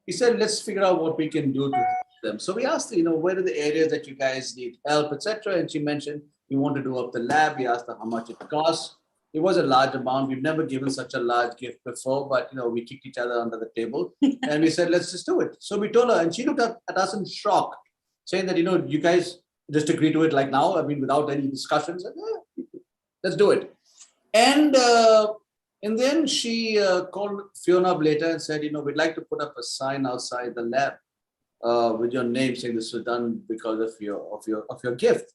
he said, let's figure out what we can do to help them. So we asked her, where are the areas that you guys need help, etc. And she mentioned, we want to do up the lab. We asked her how much it costs. It was a large amount. We've never given such a large gift before, but we kicked each other under the table and we said, let's just do it. So we told her, and she looked at us in shock, saying that, you guys just agree to it like now, without any discussions. And, let's do it. And then she called Fiona up later and said, we'd like to put up a sign outside the lab with your name saying this was done because of your gift.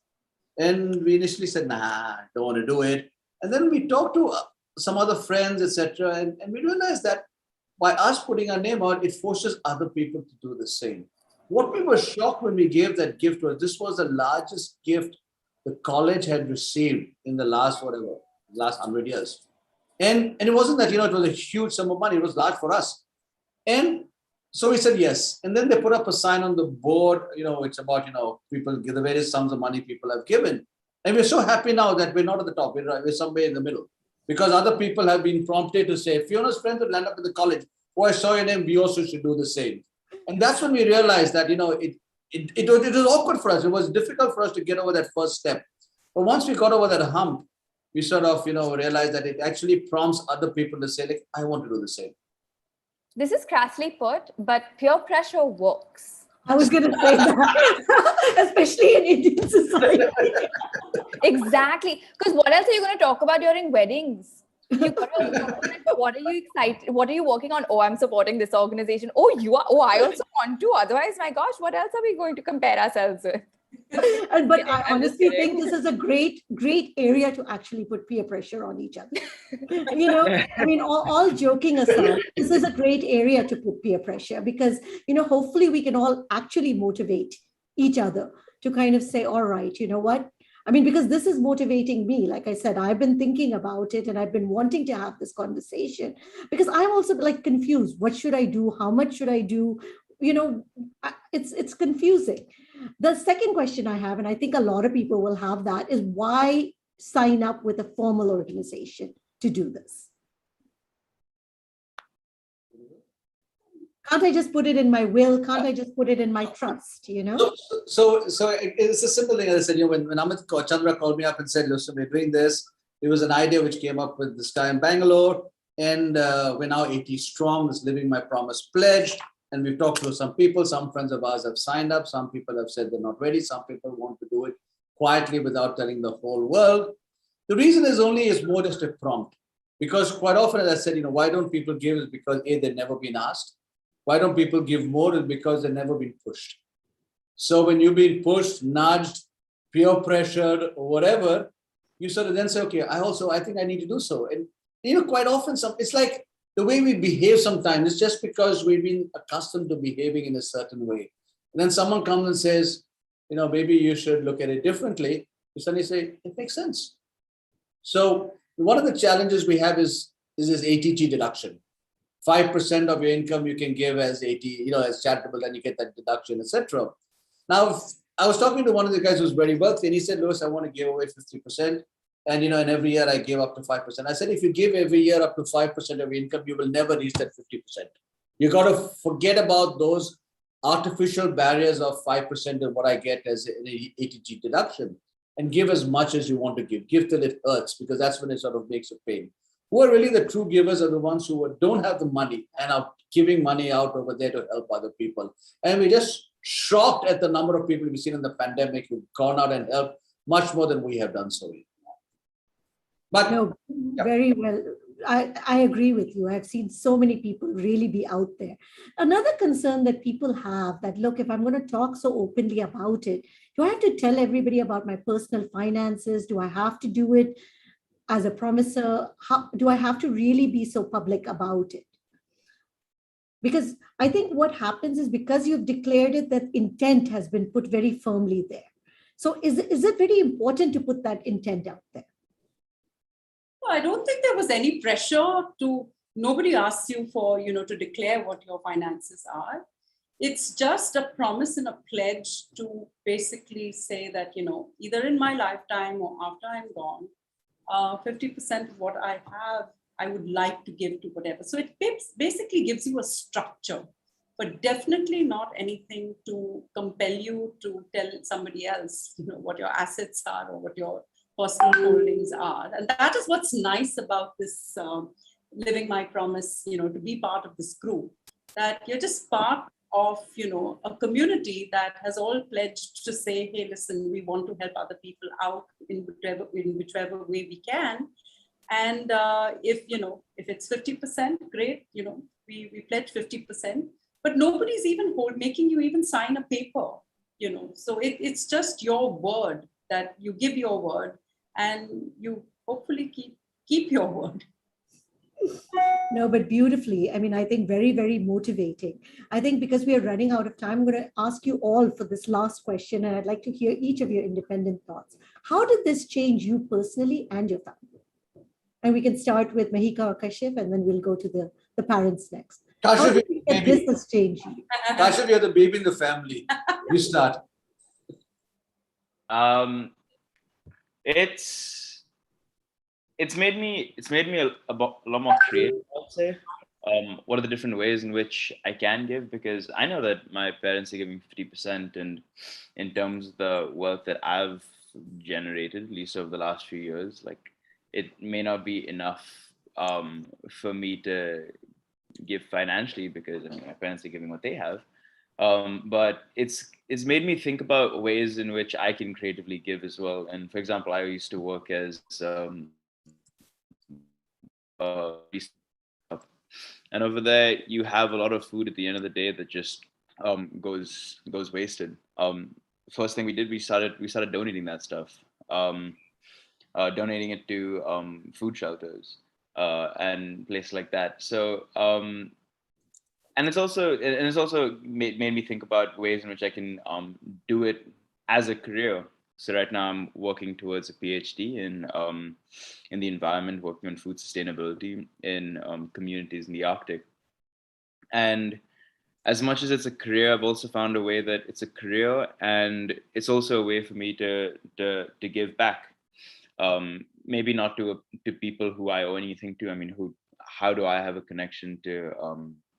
And we initially said, nah, don't want to do it. And then we talked to some other friends, etc. And we realized that by us putting our name out, it forces other people to do the same. What we were shocked when we gave that gift was this was the largest gift the college had received in the last 100 years. And it wasn't that, it was a huge sum of money. It was large for us. And so we said yes. And then they put up a sign on the board, it's about, people give the various sums of money people have given. And we're so happy now that we're not at the top. We're somewhere in the middle. Because other people have been prompted to say, Fiona's friends would land up at the college. Oh, I saw your name. We also should do the same. And that's when we realized that, it was awkward for us. It was difficult for us to get over that first step. But once we got over that hump, we sort of, realized that it actually prompts other people to say, I want to do the same. This is crassly put, but peer pressure works. I was going to say that, especially in Indian society. Exactly. Because what else are you going to talk about during weddings? What are you excited? What are you working on? Oh, I'm supporting this organization. Oh, you are. Oh, I also want to. Otherwise, my gosh, what else are we going to compare ourselves with? But I honestly think this is a great area to actually put peer pressure on each other. All joking aside, this is a great area to put peer pressure because, hopefully we can all actually motivate each other to kind of say, all right, you know what? Because this is motivating me. Like I said, I've been thinking about it and I've been wanting to have this conversation because I'm also confused. What should I do? How much should I do? It's confusing. The second question I have, and I think a lot of people will have that, is why sign up with a formal organization to do this? Can't I just put it in my will? Can't I just put it in my trust? So it's a simple thing. As I said, when Amit Chandra called me up and said, listen, we're doing this. It was an idea which came up with this guy in Bangalore. And we're now 80 strong, this Living My Promise pledge. And we've talked to some people, some friends of ours have signed up. Some people have said they're not ready. Some people want to do it quietly without telling the whole world. The reason is more just a prompt. Because quite often, as I said, why don't people give is because A, they've never been asked. Why don't people give more is because they've never been pushed. So when you've been pushed, nudged, peer pressured or whatever, you sort of then say, okay, I think I need to do so. And quite often it's like the way we behave sometimes is just because we've been accustomed to behaving in a certain way. And then someone comes and says, maybe you should look at it differently. You suddenly say, it makes sense. So one of the challenges we have is this ATG deduction. 5% of your income you can give as as charitable, and you get that deduction, etc. Now, I was talking to one of the guys who's very wealthy, and he said, Louis, I want to give away 50%. And, and every year I give up to 5%. I said, if you give every year up to 5% of your income, you will never reach that 50%. You got to forget about those artificial barriers of 5% of what I get as an ATG deduction and give as much as you want to give. Give till it hurts, because that's when it sort of makes a pain. Who are really the true givers are the ones who don't have the money and are giving money out over there to help other people. And we just shocked at the number of people we've seen in the pandemic who've gone out and helped much more than we have done so. But no, very well. I agree with you. I've seen so many people really be out there. Another concern that people have that, look, if I'm going to talk so openly about it, do I have to tell everybody about my personal finances? Do I have to do it as a promiser? How, do I have to really be so public about it? Because I think what happens is because you've declared it, that intent has been put very firmly there. So is it very important to put that intent out there? I don't think there was any pressure to, nobody asks you for, to declare what your finances are. It's just a promise and a pledge to basically say that, either in my lifetime or after I'm gone, 50% of what I have, I would like to give to whatever. So it basically gives you a structure, but definitely not anything to compel you to tell somebody else, what your assets are or what your personal holdings are. And that is what's nice about this Living My Promise, to be part of this group, that you're just part of, a community that has all pledged to say, hey, listen, we want to help other people out in whichever way we can. And if it's 50%, great, we pledge 50%, but nobody's even making you even sign a paper, so it's just your word that you give your word. And you hopefully keep your word. No, but beautifully. I mean, I think very, very motivating. I think because we are running out of time, I'm going to ask you all for this last question, and I'd like to hear each of your independent thoughts. How did this change you personally and your family? And we can start with Mihika or Khashiff, and then we'll go to the parents next. How did you think this has changed you? Khashiff, you're the baby in the family. You start. It's made me a lot more creative, I'd say. What are the different ways in which I can give? Because I know that my parents are giving 50%, and in terms of the wealth that I've generated, at least over the last few years, like it may not be enough for me to give financially, because my parents are giving what they have. But it's made me think about ways in which I can creatively give as well. And for example, I used to work as and over there you have a lot of food at the end of the day that just goes wasted. First thing we did, we started donating that stuff, donating it to food shelters and places like that. So and it's also made me think about ways in which I can do it as a career. So right now I'm working towards a PhD in the environment, working on food sustainability in communities in the Arctic. And as much as it's a career, I've also found a way that it's a career, and it's also a way for me to give back. Maybe not to people who I owe anything to. I mean, how do I have a connection to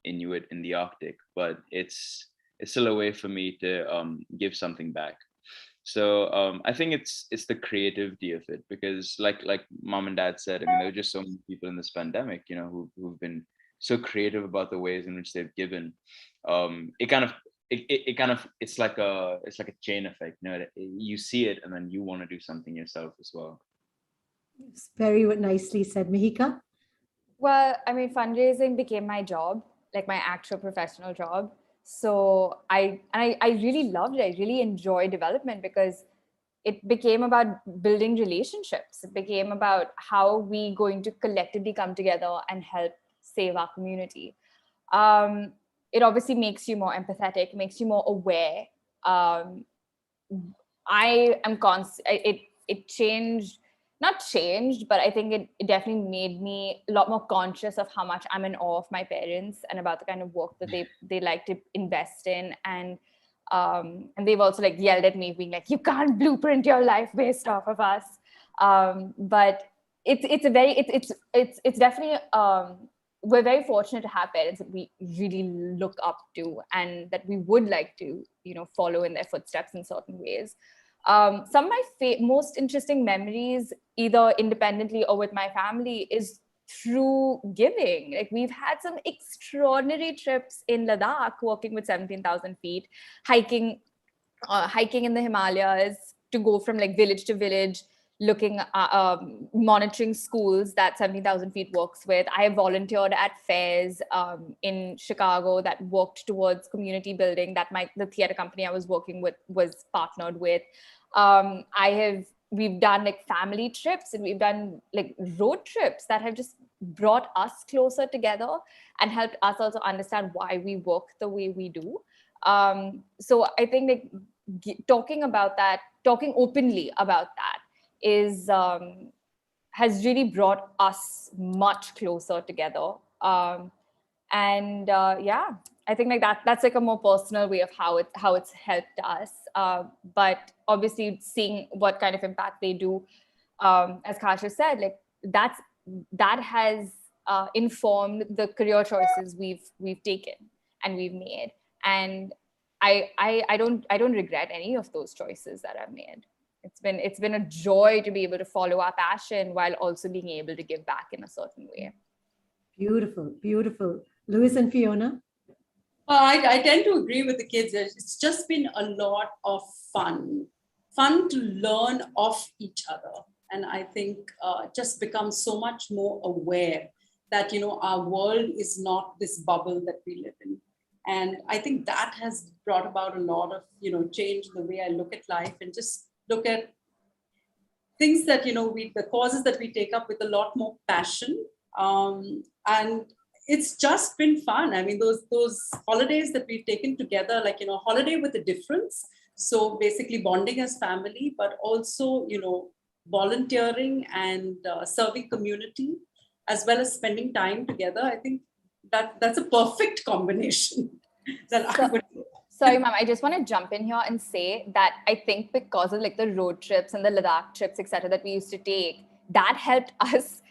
Inuit in the Arctic? But it's still a way for me to give something back. So I think it's the creativity of it, because like mom and dad said, I mean, there are just so many people in this pandemic, who've been so creative about the ways in which they've given. It's like a chain effect. You see it, and then you want to do something yourself as well. It's very nicely said, Mihika. Well, I mean, fundraising became my job, like my actual professional job. So I really loved it. I really enjoyed development because it became about building relationships. It became about how we going to collectively come together and help save our community. It obviously makes you more empathetic, makes you more aware. It changed, not changed, but I think it definitely made me a lot more conscious of how much I'm in awe of my parents and about the kind of work that they like to invest in. And they've also like yelled at me being like, you can't blueprint your life based off of us. But it's definitely, we're very fortunate to have parents that we really look up to and that we would like to, follow in their footsteps in certain ways. Some of my most interesting memories, either independently or with my family, is through giving. Like we've had some extraordinary trips in Ladakh, working with 17,000 feet, hiking in the Himalayas to go from like village to village, looking monitoring schools that 70,000 feet works with. I have volunteered at fairs in Chicago that worked towards community building that the theater company I was working with was partnered with. We've done like family trips, and we've done like road trips that have just brought us closer together and helped us also understand why we work the way we do. So I think like talking openly about that is has really brought us much closer together. Yeah, I think like that's like a more personal way of how it's helped us. But obviously seeing what kind of impact they do, as Khashiff said, like that has informed the career choices we've taken and we've made. And I don't regret any of those choices that I've made. It's been a joy to be able to follow our passion while also being able to give back in a certain way. Beautiful, beautiful. Louis and Fiona? I tend to agree with the kids. It's just been a lot of fun to learn off each other. And I think just become so much more aware that, our world is not this bubble that we live in. And I think that has brought about a lot of, change in the way I look at life and just look at things that, the causes that we take up with a lot more passion. And it's just been fun. I mean, those holidays that we've taken together, like, holiday with a difference. So basically bonding as family, but also, volunteering and serving community, as well as spending time together. I think that's a perfect combination that I would. Sorry, ma'am, I just want to jump in here and say that I think because of like the road trips and the Ladakh trips, etc., that we used to take, that helped us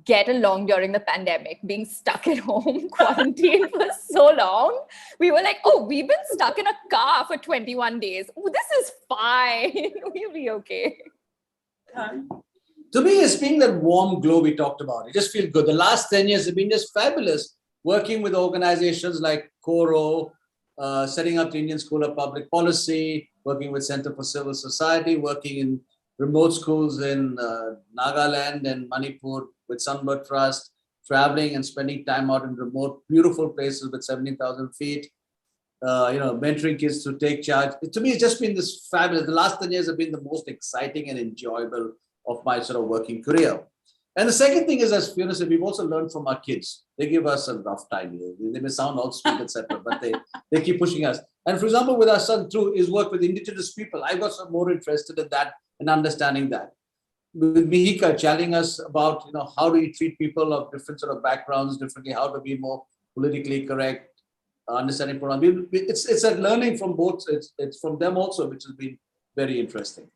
get along during the pandemic, being stuck at home, quarantined for so long. We were like, oh, we've been stuck in a car for 21 days. Oh, this is fine. We'll be okay. To me, it's being that warm glow we talked about. It just feels good. The last 10 years have been just fabulous, working with organizations like Coro, setting up the Indian School of Public Policy, working with Center for Civil Society, working in remote schools in Nagaland and Manipur with Sunbird Trust, traveling and spending time out in remote, beautiful places with 17,000 feet, mentoring kids to take charge. To me, it's just been this fabulous. The last 10 years have been the most exciting and enjoyable of my sort of working career. And the second thing is, as Fiona said, we've also learned from our kids. They give us a rough time. They may sound all sweet, etc., but they keep pushing us. And for example, with our son, through his work with indigenous people, I got some more interested in that and understanding that. With Mihika telling us about, how do you treat people of different sort of backgrounds differently, how to be more politically correct, understanding pronoun. It's a learning from both. It's from them also, which has been very interesting.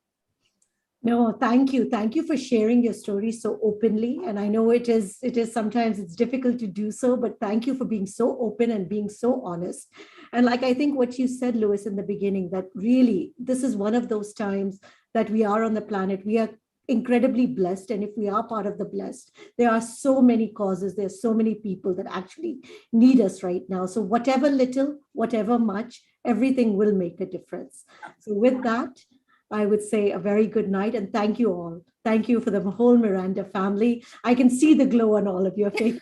No, thank you. Thank you for sharing your story so openly. And I know it is sometimes it's difficult to do so, but thank you for being so open and being so honest. And like, I think what you said, Louis, in the beginning, that really, this is one of those times that we are on the planet. We are incredibly blessed. And if we are part of the blessed, there are so many causes, there are so many people that actually need us right now. So whatever little, whatever much, everything will make a difference. So with that, I would say a very good night and thank you all. Thank you for the whole Miranda family. I can see the glow on all of your faces.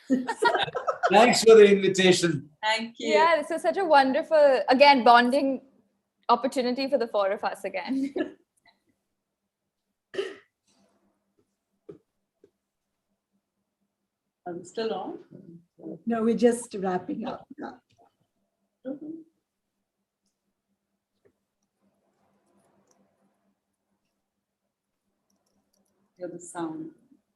Thanks for the invitation. Thank you. Yeah, this was such a wonderful, again, bonding opportunity for the four of us again. Are we still on? No, we're just wrapping up. Hear the sound.